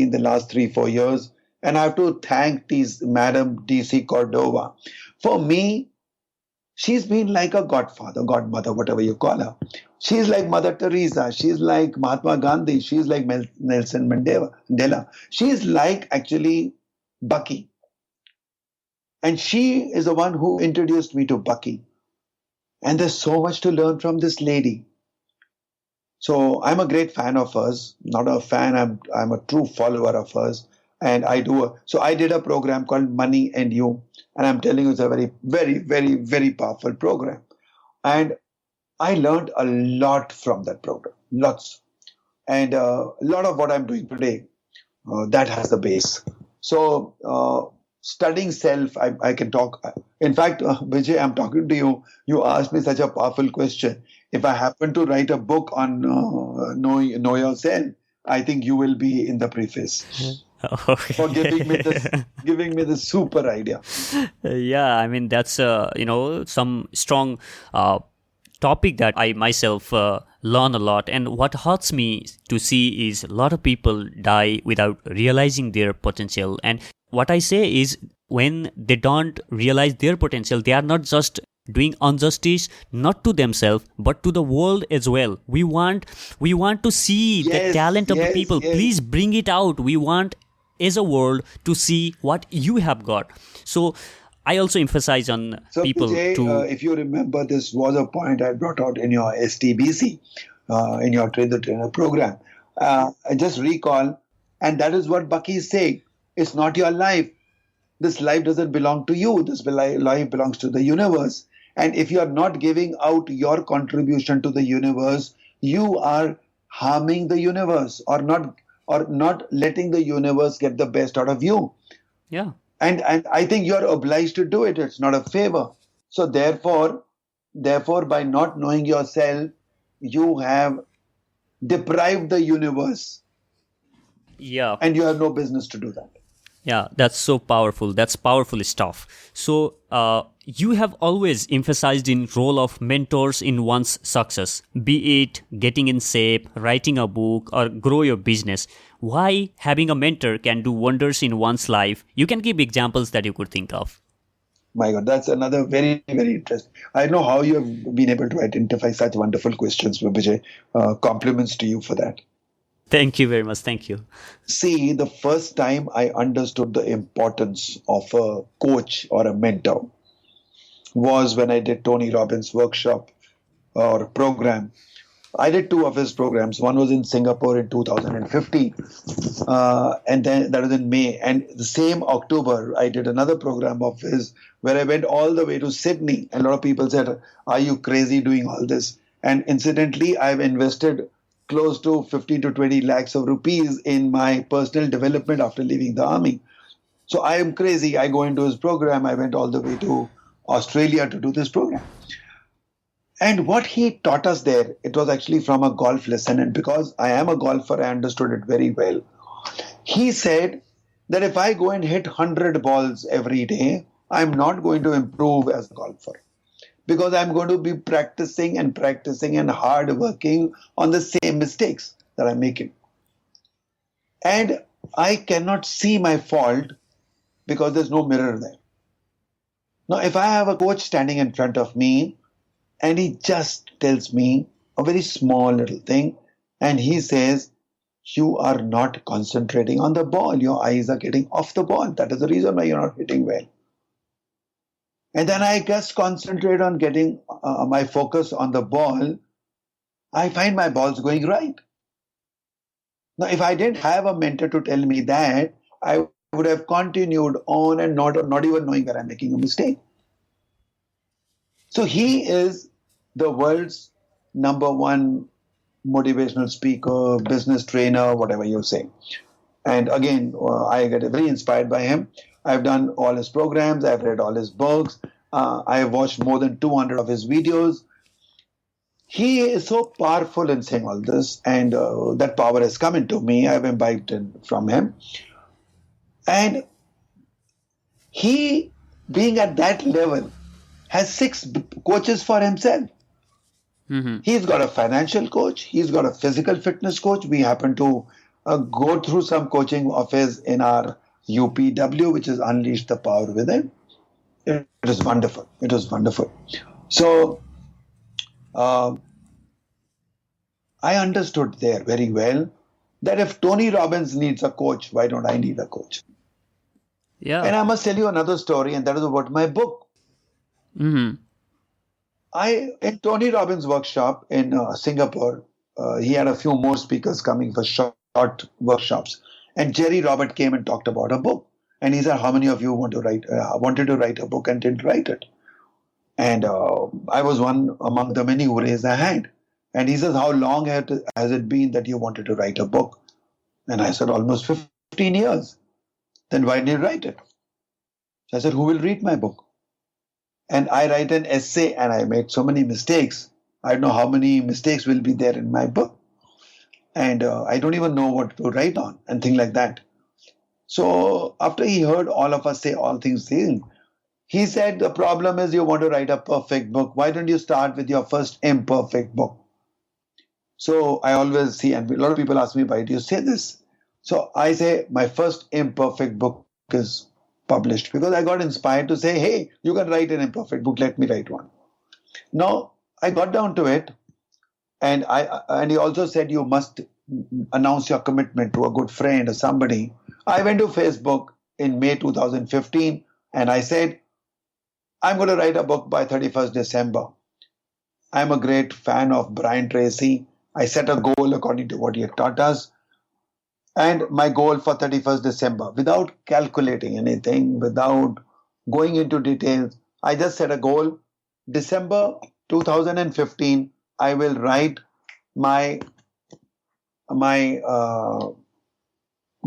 in the last 3, 4 years. And I have to thank these Madam DC Cordova. For me, she's been like a godfather, godmother, whatever you call her. She's like Mother Teresa. She's like Mahatma Gandhi. She's like Nelson Mandela. She's like actually Bucky. And she is the one who introduced me to Bucky. And there's so much to learn from this lady. So I'm a great fan of hers. Not a fan, I'm a true follower of hers. And I did a program called Money and You. And I'm telling you, it's a very, very, very, very powerful program. And I learned a lot from that program. Lots. And a lot of what I'm doing today, that has the base. So studying self, I can talk. In fact, Bijay, I'm talking to you. You asked me such a powerful question. If I happen to write a book on know yourself, I think you will be in the preface.
Okay.
For giving me this super idea.
Yeah, I mean, that's some strong topic that I myself learn a lot. And what hurts me to see is a lot of people die without realizing their potential. And what I say is, when they don't realize their potential, they are not just doing injustice not to themselves but to the world as well. We want to see the talent of the people.
Yes.
Please bring it out. We want as a world to see what you have got. So I also emphasize on people
Bijay,
to
if you remember, this was a point I brought out in your STBC, in your Train the Trainer program. I just recall, and that is what Bucky is saying. It's not your life. This life doesn't belong to you. This life belongs to the universe. And if you are not giving out your contribution to the universe, you are harming the universe, or not letting the universe get the best out of you.
yeah.
And I think you are obliged to do it. It's not a favor. So therefore, by not knowing yourself, you have deprived the universe,
Yeah.
and you have no business to do that.
Yeah, that's so powerful. That's powerful stuff. So, you have always emphasized in role of mentors in one's success, be it getting in shape, writing a book, or grow your business. Why having a mentor can do wonders in one's life? You can give examples that you could think of.
My God, that's another very, very interesting. I know how you have been able to identify such wonderful questions, Bijay. Compliments to you for that.
Thank you very much. Thank you.
See, the first time I understood the importance of a coach or a mentor was when I did Tony Robbins' workshop or program. I did 2 of his programs. One was in Singapore in 2015, and then that was in May. And the same October, I did another program of his where I went all the way to Sydney. And a lot of people said, "Are you crazy doing all this?" And incidentally, I've invested close to 15 to 20 lakhs of rupees in my personal development after leaving the army. So I am crazy. I go into his program. I went all the way to Australia to do this program. And what he taught us there, it was actually from a golf lesson. And because I am a golfer, I understood it very well. He said that if I go and hit 100 balls every day, I'm not going to improve as a golfer, because I'm going to be practicing and hard working on the same mistakes that I'm making. And I cannot see my fault because there's no mirror there. Now, if I have a coach standing in front of me and he just tells me a very small little thing, and he says, "You are not concentrating on the ball. Your eyes are getting off the ball. That is the reason why you're not hitting well." And then I just concentrate on getting my focus on the ball. I find my ball's going right. Now, if I didn't have a mentor to tell me that, I would have continued on and not even knowing that I'm making a mistake. So he is the world's #1 motivational speaker, business trainer, whatever you say. And again, I get very inspired by him. I've done all his programs. I've read all his books. I have watched more than 200 of his videos. He is so powerful in saying all this, and that power has come into me. I've imbibed it from him. And he, being at that level, has 6 coaches for himself. He's got a financial coach. He's got a physical fitness coach. We happen to go through some coaching of his in our UPW, which is Unleash the Power Within. It is wonderful. It was wonderful. So I understood there very well that if Tony Robbins needs a coach, why don't I need a coach?
Yeah.
And I must tell you another story, and that is about my book. In Tony Robbins' workshop in Singapore, he had a few more speakers coming for short workshops. And Jerry Robert came and talked about a book. And he said, how many of you wanted to write a book and didn't write it? And I was one among the many who raised their hand. And he says, how long has it been that you wanted to write a book? And I said, almost 15 years. Then why did you write it? So I said, who will read my book? And I write an essay, and I made so many mistakes. I don't know how many mistakes will be there in my book. And I don't even know what to write on and things like that. So after he heard all of us say all things, he said, the problem is you want to write a perfect book. Why don't you start with your first imperfect book? So I always see, and a lot of people ask me, why do you say this? So I say, my first imperfect book is published because I got inspired to say, hey, you can write an imperfect book, let me write one. Now, I got down to it, and he also said you must announce your commitment to a good friend or somebody. I went to Facebook in May 2015, and I said, I'm going to write a book by 31st December. I'm a great fan of Brian Tracy. I set a goal according to what he had taught us. And my goal for 31st December, without calculating anything, without going into details, I just set a goal. December 2015, I will write my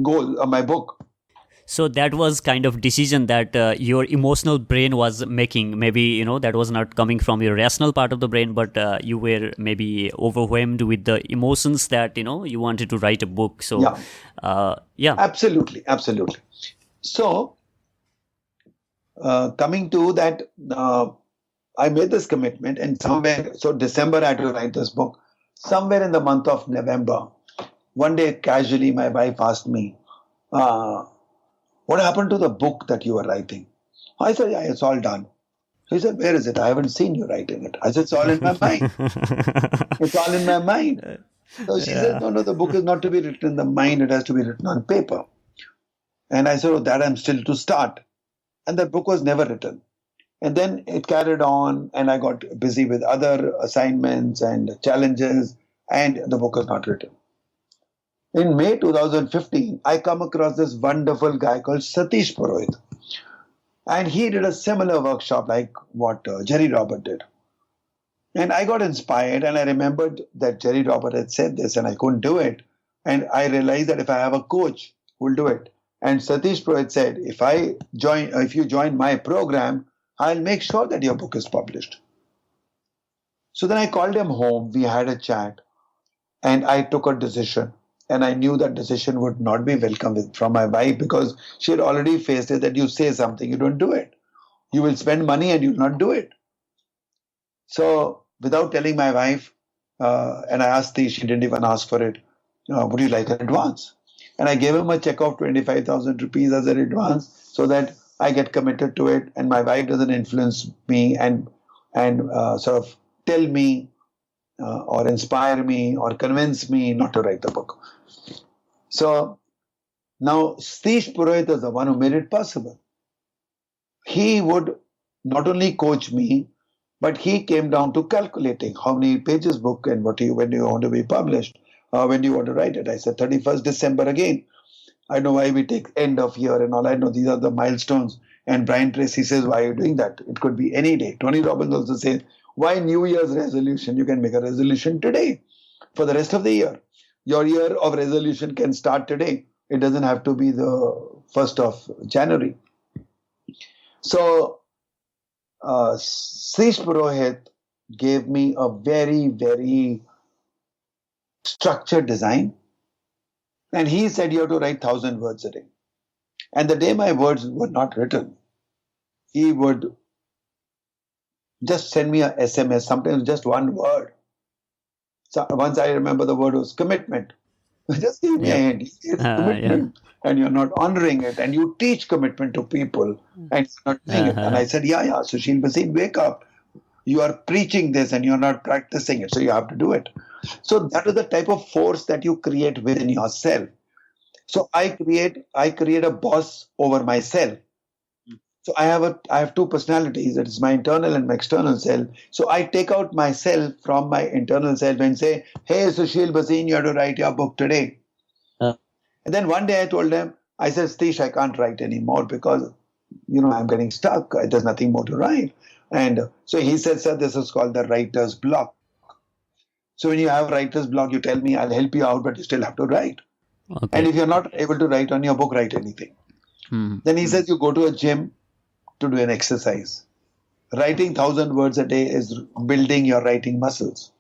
goal, my book.
So that was kind of decision that your emotional brain was making. Maybe, that was not coming from your rational part of the brain, but you were maybe overwhelmed with the emotions that, you wanted to write a book. So, yeah.
Absolutely. So, coming to that, I made this commitment, and December I had to write this book. Somewhere in the month of November, one day casually my wife asked me, what happened to the book that you were writing? I said, yeah, it's all done. He said, where is it? I haven't seen you writing it. I said, it's all in my mind. It's all in my mind. So she said, no, the book is not to be written in the mind. It has to be written on paper. And I said, that I'm still to start. And that book was never written. And then it carried on, and I got busy with other assignments and challenges, and the book was not written. In May 2015, I come across this wonderful guy called Satish Purohit. And he did a similar workshop like what Jerry Robert did. And I got inspired, and I remembered that Jerry Robert had said this, and I couldn't do it. And I realized that if I have a coach who will do it. And Satish Purohit said, if you join my program, I'll make sure that your book is published. So then I called him home. We had a chat, and I took a decision. And I knew that decision would not be welcome from my wife because she had already faced it that you say something, you don't do it. You will spend money and you will not do it. So without telling my wife, and I asked her, she didn't even ask for it, would you like an advance? And I gave him a check of 25,000 rupees as an advance so that I get committed to it and my wife doesn't influence me and sort of tell me or inspire me or convince me not to write the book. So now Satish Purohit is the one who made it possible. He would not only coach me, but he came down to calculating how many pages book and when do you want to be published, when do you want to write it. I said 31st December again. I know why we take end of year and all. I know these are the milestones. And Brian Tracy says, why are you doing that? It could be any day. Tony Robbins also says, why New Year's resolution? You can make a resolution today for the rest of the year. Your year of resolution can start today. It doesn't have to be the 1st of January. So, Srish Purohit gave me a very, very structured design. And he said you have to write 1,000 words a day. And the day my words were not written, he would just send me a SMS, sometimes just one word. So once I remember the word was commitment. Just give me a
Yep.
hint. It's
Yeah.
commitment. And you're not honoring it. And you teach commitment to people and you're not doing it. And I said, yeah, Sushil Bhasin, wake up. You are preaching this and you're not practicing it. So you have to do it. So that is the type of force that you create within yourself. So I create a boss over myself. So I have two personalities. It is my internal and my external self. So I take out myself from my internal self and say, hey, Sushil Bhasin, you have to write your book today. And then one day I told them, I said, Stish, I can't write anymore because, I'm getting stuck. There's nothing more to write. And so he said, sir, this is called the writer's block. So when you have writer's block, you tell me, I'll help you out, but you still have to write.
Okay.
And if you're not able to write on your book, write anything. Then he says, you go to a gym to do an exercise. Writing 1,000 words a day is building your writing muscles.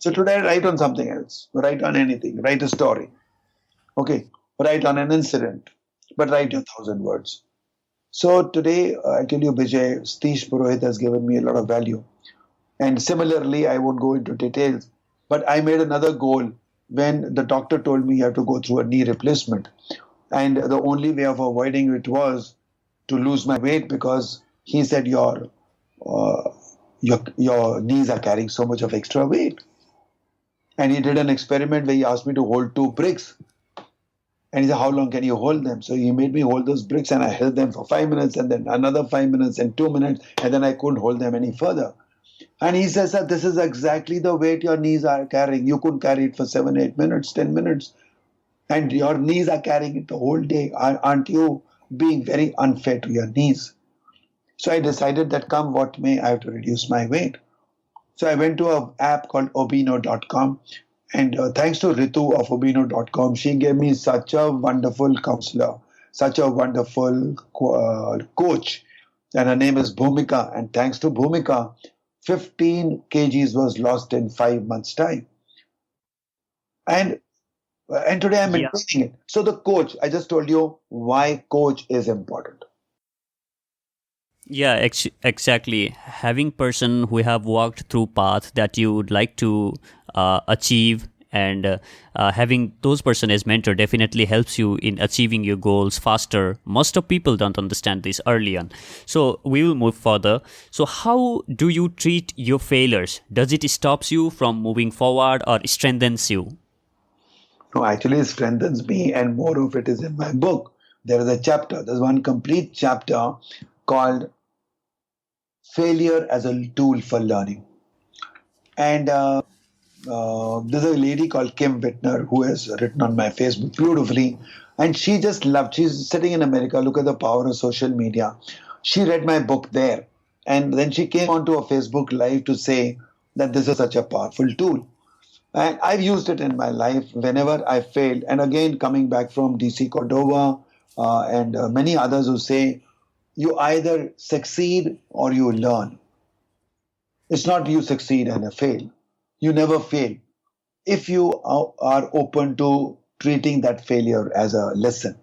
So today, write on something else. Write on anything. Write a story. Okay. Write on an incident. But write your 1,000 words. So today, I tell you, Bijay, Stish Purohit has given me a lot of value. And similarly, I won't go into details, but I made another goal when the doctor told me you have to go through a knee replacement. And the only way of avoiding it was to lose my weight because he said your knees are carrying so much of extra weight. And he did an experiment where he asked me to hold 2 bricks. And he said, how long can you hold them? So he made me hold those bricks and I held them for 5 minutes and then another 5 minutes and 2 minutes. And then I couldn't hold them any further. And he says that this is exactly the weight your knees are carrying. You couldn't carry it for 7, 8 minutes, 10 minutes. And your knees are carrying it the whole day. Aren't you being very unfair to your knees? So I decided that come what may, I have to reduce my weight. So I went to an app called obino.com. And thanks to Ritu of obino.com, she gave me such a wonderful counselor, such a wonderful coach. And her name is Bhumika. And thanks to Bhumika, 15 kgs was lost in 5 months' time. And today I'm maintaining it. So the coach, I just told you why coach is important.
Yeah, exactly. Having person who have walked through path that you would like to achieve, and having those person as mentor definitely helps you in achieving your goals faster. Most of people don't understand this early on. So we will move further. So how do you treat your failures? Does it stops you from moving forward or strengthens you?
No, actually it strengthens me, and more of it is in my book. There is a chapter, there's one complete chapter called Failure as a Tool for Learning. And there's a lady called Kim Whitner who has written on my Facebook beautifully. And she just loved, she's sitting in America, look at the power of social media. She read my book there. And then she came onto a Facebook Live to say that this is such a powerful tool. And I've used it in my life whenever I failed. And again, coming back from DC Cordova and many others who say, you either succeed or you learn. It's not you succeed and fail. You never fail if you are open to treating that failure as a lesson.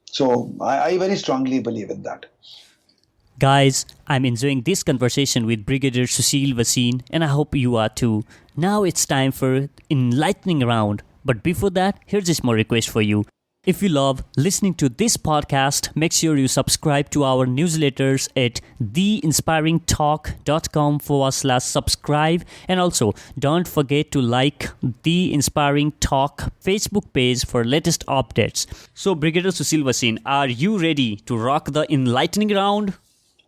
So I very strongly believe in that.
Guys, I'm enjoying this conversation with Brigadier Sushil Bhasin, and I hope you are too. Now it's time for enlightening round. But before that, here's a small request for you. If you love listening to this podcast, make sure you subscribe to our newsletters at theinspiringtalk.com/subscribe. And also, don't forget to like The Inspiring Talk Facebook page for latest updates. So, Brigadier Sushil Bhasin, are you ready to rock the enlightening round?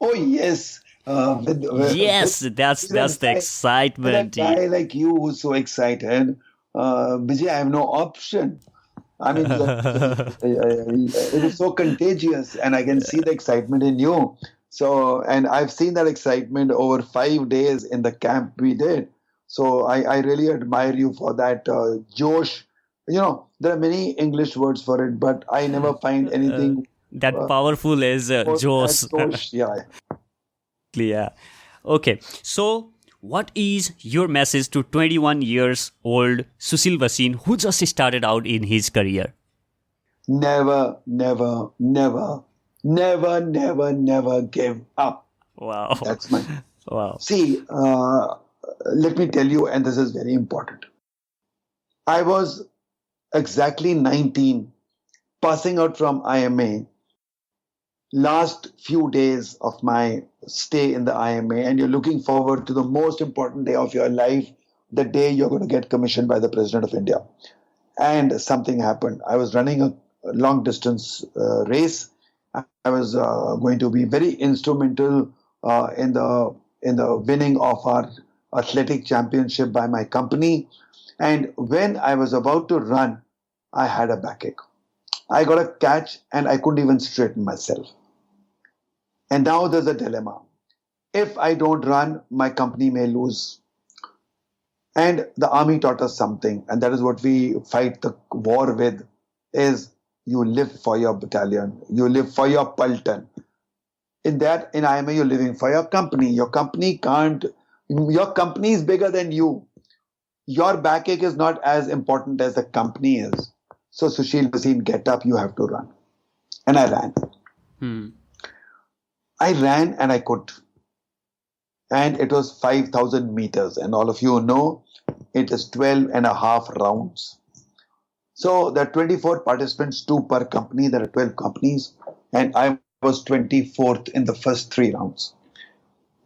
Oh, yes.
Yes, that's the excitement.
With a guy like you who's so excited, Bijay, I have no option. I mean, it is so contagious, and I can see the excitement in you. So, and I've seen that excitement over 5 days in the camp we did. So, I really admire you for that Josh there are many English words for it, but I never find
Uh,
anything
that
uh,
powerful as
more as
Josh.
Josh. Yeah.
Yeah. Okay. So, what is your message to 21 years old Sushil Bhasin who just started out in his career?
Never, never, never, never, never, never give up.
Wow.
That's my.
Wow.
See, let me tell you, and this is very important. I was exactly 19, passing out from IMA, last few days of my stay in the IMA, and you're looking forward to the most important day of your life, the day you're going to get commissioned by the President of India. And something happened. I was running a long distance race. I was going to be very instrumental in the winning of our athletic championship by my company. And when I was about to run, I had a backache. I got a catch and I couldn't even straighten myself. And now there's a dilemma. If I don't run, my company may lose. And the army taught us something, and that is what we fight the war with, is you live for your battalion, you live for your Pulton. In IMA, you're living for your company. Your company is bigger than you. Your backache is not as important as the company is. So Sushil Bhasin, get up, you have to run. And I ran.
Hmm.
I ran and I could. And it was 5,000 meters. And all of you know it is 12 and a half rounds. So there are 24 participants, two per company. There are 12 companies. And I was 24th in the first three rounds.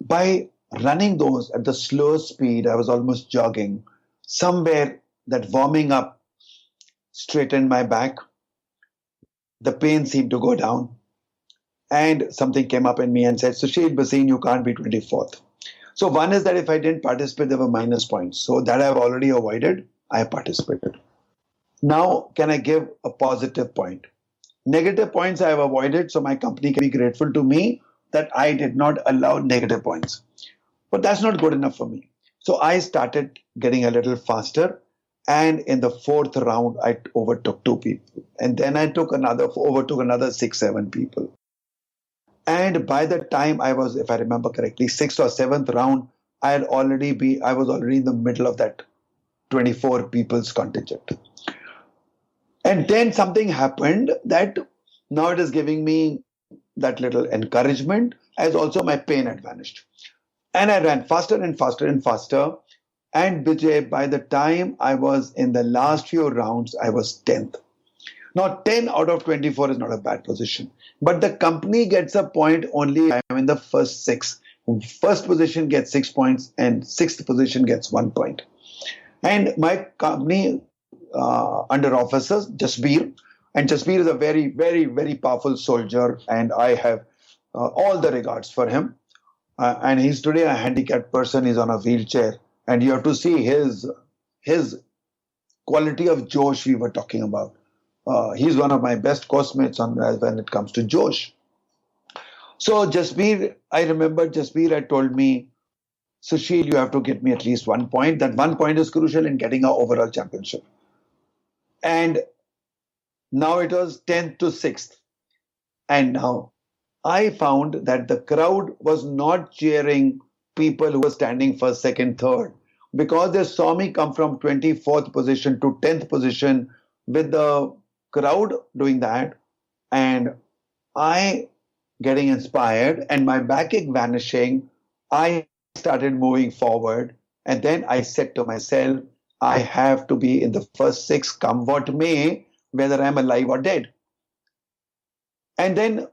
By running those at the slow speed, I was almost jogging. Somewhere that warming up straightened my back. The pain seemed to go down. And something came up in me and said, Sushil Bhasin, you can't be 24th. So one is that if I didn't participate, there were minus points. So that I've already avoided. I participated. Now, can I give a positive point? Negative points I have avoided, so my company can be grateful to me that I did not allow negative points. But that's not good enough for me. So I started getting a little faster. And in the fourth round, I overtook two people. And then I overtook another six, seven people. And by the time I was, if I remember correctly, sixth or seventh round, I was already in the middle of that 24 people's contingent. And then something happened that now it is giving me that little encouragement, as also my pain had vanished. And I ran faster and faster and faster. And Bijay, by the time I was in the last few rounds, I was 10th. Now, 10 out of 24 is not a bad position. But the company gets a point only if I'm in the first six. First position gets 6 points and sixth position gets 1 point. And my company under officers, Jasbir, and Jasbir is a very, very, very powerful soldier, and I have all the regards for him. And he's today a handicapped person. He's on a wheelchair, and you have to see his quality of Josh we were talking about. He's one of my best cosmates when it comes to Josh. So Jasbir, I remember Jasbir had told me, Sushil, you have to get me at least 1 point. That 1 point is crucial in getting our overall championship. And now it was 10th to 6th. And now I found that the crowd was not cheering people who were standing first, second, third, because they saw me come from 24th position to 10th position with the crowd doing that, and I getting inspired and my backache vanishing. I started moving forward, and then I said to myself, I have to be in the first six, come what may, whether I'm alive or dead. And then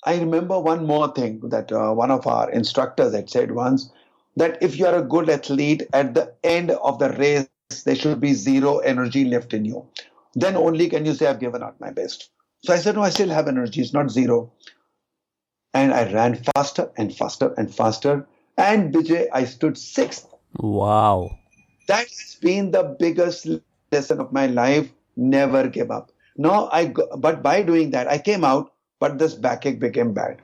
I remember one more thing that one of our instructors had said once, that if you are a good athlete, at the end of the race, there should be zero energy left in you. Then only can you say, I've given out my best. So I said, no, I still have energy. It's not zero. And I ran faster and faster and faster. And Bijay, I stood sixth.
Wow.
That has been the biggest lesson of my life. Never give up. But by doing that, I came out, but this backache became bad.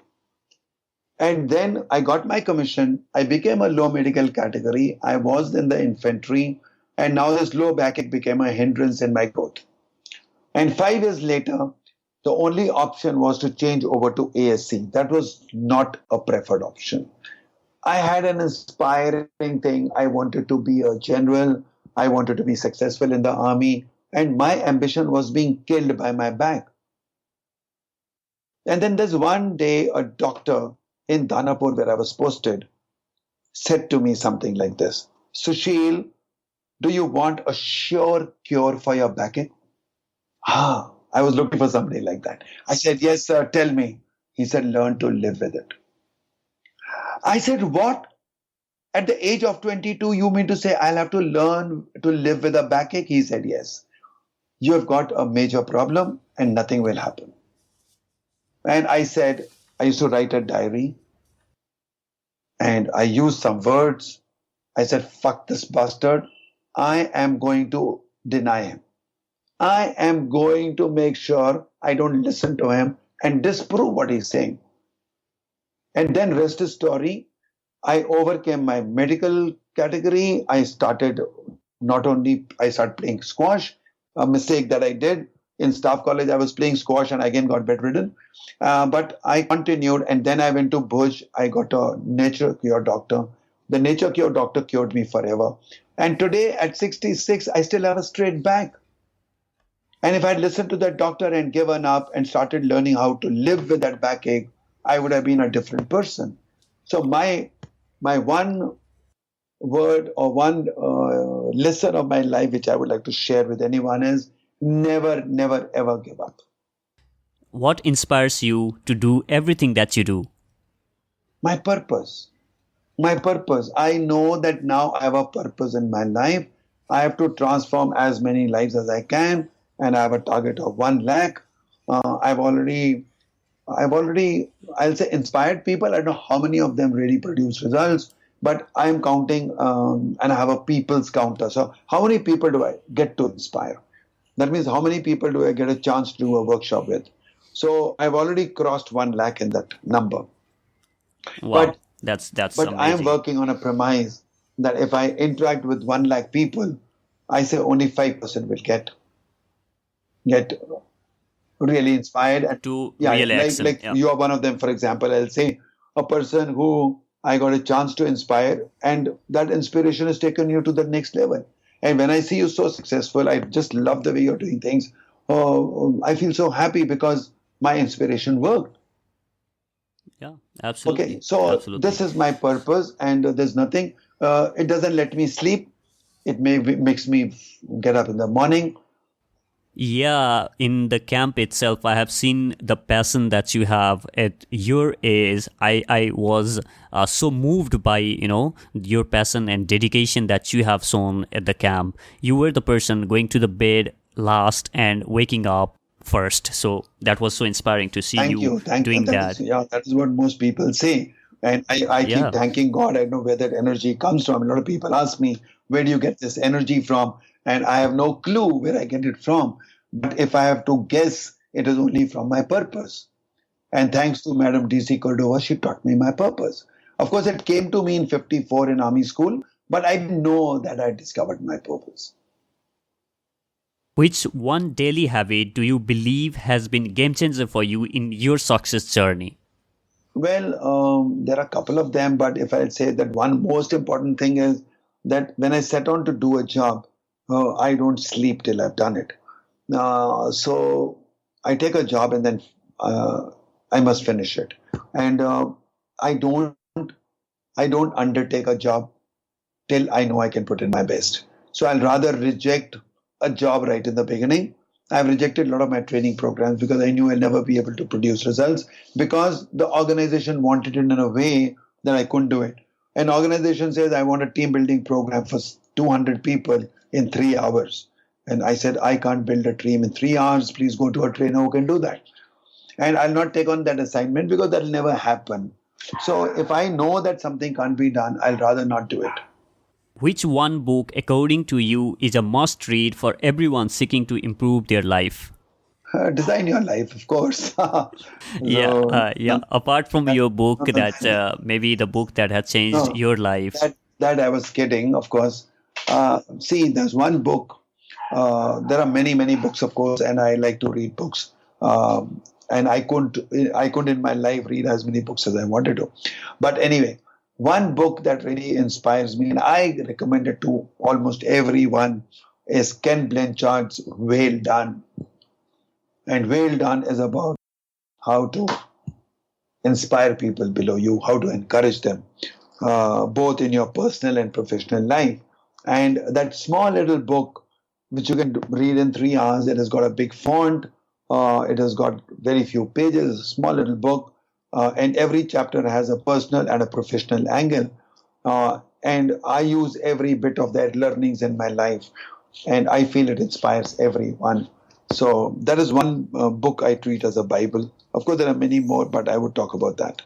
And then I got my commission. I became a low medical category. I was in the infantry. And now this low backache became a hindrance in my growth. And 5 years later, the only option was to change over to ASC. That was not a preferred option. I had an inspiring thing. I wanted to be a general. I wanted to be successful in the army. And my ambition was being killed by my back. And then there's one day a doctor in Dhanapur, where I was posted, said to me something like this: Sushil, do you want a sure cure for your backache? I was looking for somebody like that. I said, yes, sir, tell me. He said, learn to live with it. I said, what? At the age of 22, you mean to say I'll have to learn to live with a backache? He said, yes. You have got a major problem and nothing will happen. And I said, I used to write a diary and I used some words. I said, fuck this bastard. I am going to deny him. I am going to make sure I don't listen to him and disprove what he's saying. And then rest is story. I overcame my medical category. I started playing squash, a mistake that I did. In staff college, I was playing squash and again got bedridden. But I continued and then I went to Bhuj. I got a nature cure doctor. The nature cure doctor cured me forever. And today at 66, I still have a straight back. And if I had listened to that doctor and given up and started learning how to live with that backache, I would have been a different person. So my one word or one lesson of my life, which I would like to share with anyone, is never, never, ever give up.
What inspires you to do everything that you do?
My purpose. My purpose. I know that now I have a purpose in my life. I have to transform as many lives as I can. And I have a target of 1 lakh. I've already, I'll say, inspired people. I don't know how many of them really produce results, but I'm counting and I have a people's counter. So how many people do I get to inspire? That means how many people do I get a chance to do a workshop with? So I've already crossed 1 lakh in that number.
Wow, that's
but
amazing.
I am working on a premise that if I interact with 1 lakh people, I say only 5% will get really inspired and
To
yeah,
really excel.
like
Yeah.
you are one of them. For example, I'll say a person who I got a chance to inspire, and that inspiration has taken you to the next level. And when I see you so successful, I just love the way you're doing things. I feel so happy because my inspiration worked.
Yeah, absolutely.
Okay, so
Absolutely.
this is my purpose, and there's nothing. It doesn't let me sleep. It makes me get up in the morning.
Yeah, in the camp itself, I have seen the passion that you have at your age. I was so moved by, your passion and dedication that you have shown at the camp. You were the person going to the bed last and waking up first. So that was so inspiring to see
Thank
you
you. Thank you.
doing that.
That is what most people say. And I keep
Yeah.
thanking God. I know where that energy comes from. A lot of people ask me, where do you get this energy from? And I have no clue where I get it from. But if I have to guess, it is only from my purpose. And thanks to Madam D.C. Cordova, she taught me my purpose. Of course, it came to me in 54 in Army School, but I didn't know that I discovered my purpose.
Which one daily habit do you believe has been game changer for you in your success journey?
Well, there are a couple of them, but if I say that one most important thing is that when I set on to do a job, I don't sleep till I've done it. So I take a job and then I must finish it. And I don't undertake a job till I know I can put in my best. So I'll rather reject a job right in the beginning. I've rejected a lot of my training programs because I knew I'll never be able to produce results because the organization wanted it in a way that I couldn't do it. An organization says, I want a team building program for 200 people in 3 hours. And I said, I can't build a team in 3 hours. Please go to a trainer who can do that. And I'll not take on that assignment because that'll never happen. So if I know that something can't be done, I'll rather not do it.
Which one book, according to you, is a must read for everyone seeking to improve their life?
Design your life, of course.
Yeah. Apart from your book,
no,
that maybe the book that has changed
no,
your life.
that I was kidding, of course. See, there's one book There are many books, of course, and I like to read books. And I couldn't in my life read as many books as I wanted to. But anyway, one book that really inspires me, and I recommend it to almost everyone, is Ken Blanchard's Whale Done. And Whale Done is about how to inspire people below you, how to encourage them, both in your personal and professional life. And that small little book, which you can read in 3 hours, it has got a big font, it has got very few pages, a small little book, and every chapter has a personal and a professional angle. And I use every bit of that learnings in my life, and I feel it inspires everyone. So that is one book I treat as a Bible. Of course, there are many more, but I would talk about that.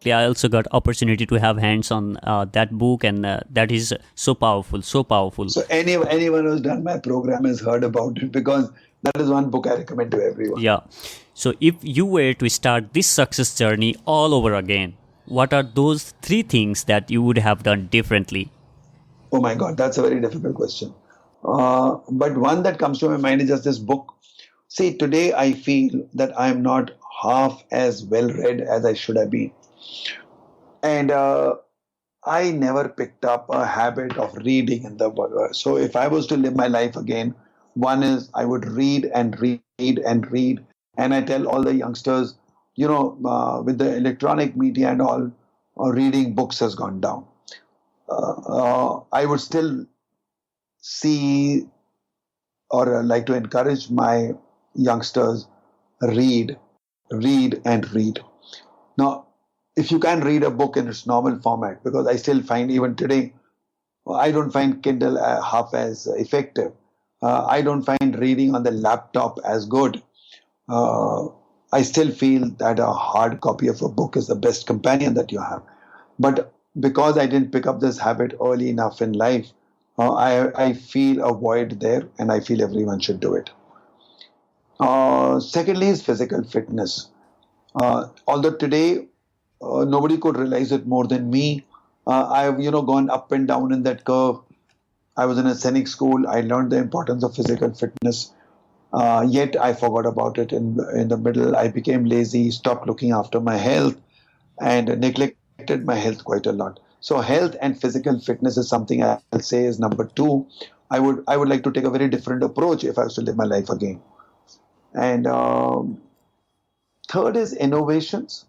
Yeah, I also got opportunity to have hands on that book, and that is so powerful, so powerful.
So anyone who's done my program has heard about it, because that is one book I recommend to everyone.
Yeah. So if you were to start this success journey all over again, what are those 3 things that you would have done differently?
Oh my God, that's a very difficult question. But one that comes to my mind is just this book. See, today I feel that I am not half as well read as I should have been. And I never picked up a habit of reading in the world. So if I was to live my life again, one is I would read and read and read. And I tell all the youngsters, with the electronic media and all, reading books has gone down. I would still see or like to encourage my youngsters, read, and read. Now, if you can read a book in its normal format, because I still find even today, I don't find Kindle half as effective. I don't find reading on the laptop as good. I still feel that a hard copy of a book is the best companion that you have. But because I didn't pick up this habit early enough in life, I feel a void there, and I feel everyone should do it. Secondly is physical fitness. Although today nobody could realize it more than me. I've gone up and down in that curve. I was in a scenic school. I learned the importance of physical fitness. Yet I forgot about it in the middle. I became lazy, stopped looking after my health, and neglected my health quite a lot. So health and physical fitness is something I'll say is number 2. I would like to take a very different approach if I was to live my life again. And third is innovations.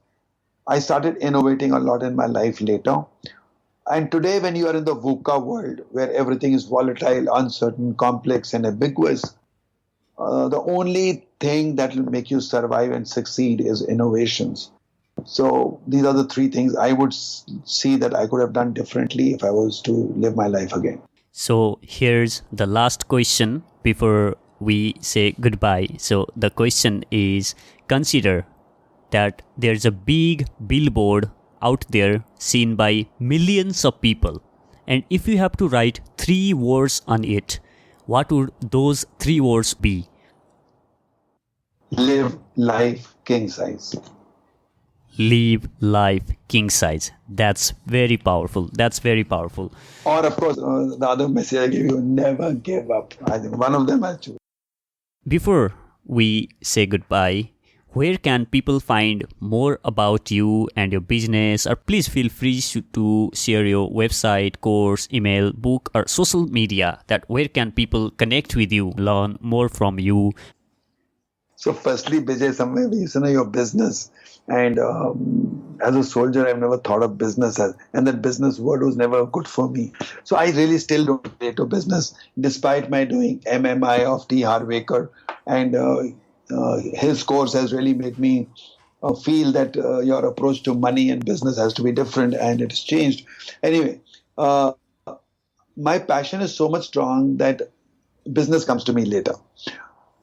I started innovating a lot in my life later. And today, when you are in the VUCA world, where everything is volatile, uncertain, complex, and ambiguous, the only thing that will make you survive and succeed is innovations. So these are the 3 things I would see that I could have done differently if I was to live my life again.
So here's the last question before we say goodbye. So the question is, consider that there's a big billboard out there seen by millions of people. And if you have to write 3 words on it, what would those 3 words be?
Live life king size.
Live life king size. That's very powerful. That's very powerful.
Or, of course, the other message I give you, never give up. I think one of them I'll choose.
Before we say goodbye, where can people find more about you and your business? Or please feel free to share your website, course, email, book, or social media. That where can people connect with you, learn more from you?
So firstly, Bijay, somewhere you know your business. And as a soldier, I've never thought of business and that business word was never good for me. So I really still don't relate to business, despite my doing MMI of T. Harvaker. And his course has really made me feel that your approach to money and business has to be different, and it has changed. Anyway, my passion is so much strong that business comes to me later.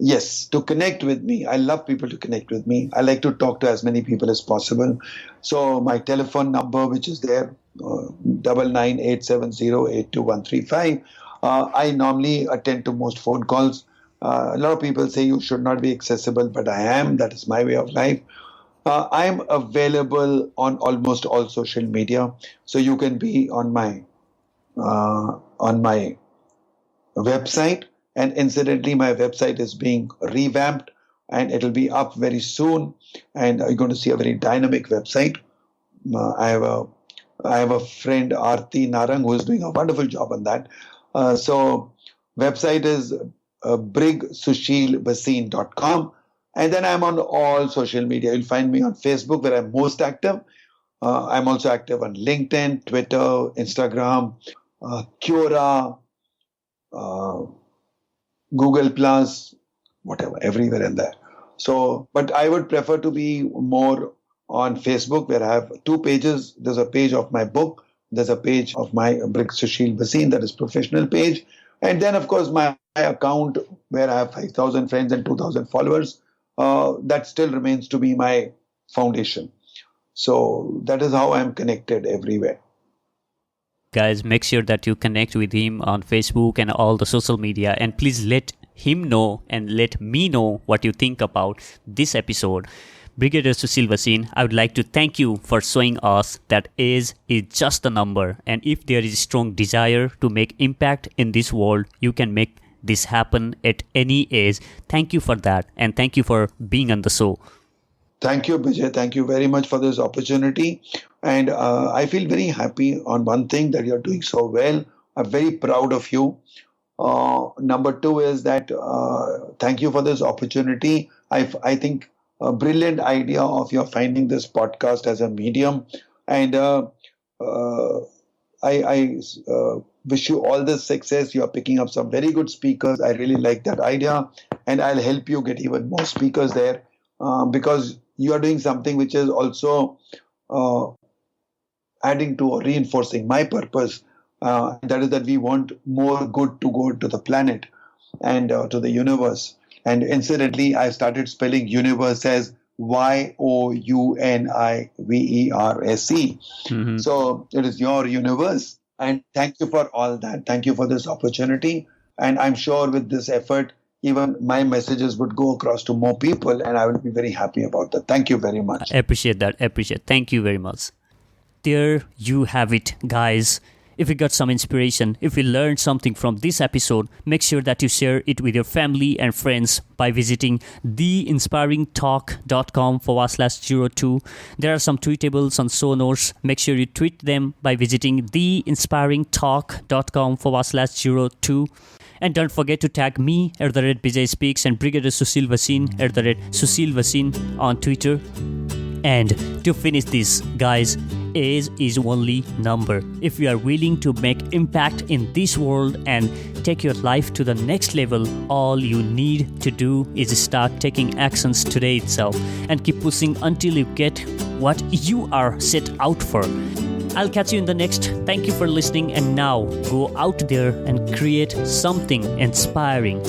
Yes, to connect with me. I love people to connect with me. I like to talk to as many people as possible. So my telephone number, which is there, 9987082135. I normally attend to most phone calls. A lot of people say you should not be accessible, but I am. That is my way of life. I'm available on almost all social media. So you can be on my website, And incidentally, my website is being revamped and it'll be up very soon. And you're going to see a very dynamic website. I have a friend, Aarti Narang, who is doing a wonderful job on that. So website is brigsushilbhasin.com. And then I'm on all social media. You'll find me on Facebook, where I'm most active. I'm also active on LinkedIn, Twitter, Instagram, Quora, Google Plus, whatever, everywhere in there. So, but I would prefer to be more on Facebook, where I have two pages. There's a page of my book. There's a page of my Brig Sushil Bhasin, that is professional page. And then, of course, my account, where I have 5,000 friends and 2,000 followers. That still remains to be my foundation. So that is how I'm connected everywhere.
Guys, make sure that you connect with him on Facebook and all the social media, and please let him know and let me know what you think about this episode. Brigadier Sushil Bhasin, I would like to thank you for showing us that age is just a number, and if there is strong desire to make impact in this world, you can make this happen at any age. Thank you for that, and thank you for being on the show.
Thank you, Bijay. Thank you very much for this opportunity. And I feel very happy on one thing, that you're doing so well. I'm very proud of you. Number two is that thank you for this opportunity. I think a brilliant idea of your finding this podcast as a medium. And I wish you all the success. You are picking up some very good speakers. I really like that idea. And I'll help you get even more speakers there, because you are doing something which is also adding to or reinforcing my purpose. That is that we want more good to go to the planet and to the universe. And incidentally, I started spelling universe as YOUNIVERSE.
Mm-hmm.
So it is your universe. And thank you for all that. Thank you for this opportunity. And I'm sure with this effort, even my messages would go across to more people, and I would be very happy about that. Thank you very much.
I appreciate that. Thank you very much. There you have it, guys. If you got some inspiration, if you learned something from this episode, make sure that you share it with your family and friends by visiting theinspiringtalk.com/02. There are some tweetables on show notes. Make sure you tweet them by visiting theinspiringtalk.com/02. And don't forget to tag me @Bijay Speaks and Brigadier Sushil Bhasin @Sushil Bhasin on Twitter. And to finish this, guys, age is only number. If you are willing to make impact in this world and take your life to the next level, all you need to do is start taking actions today itself and keep pushing until you get what you are set out for. I'll catch you in the next. Thank you for listening, and now go out there and create something inspiring.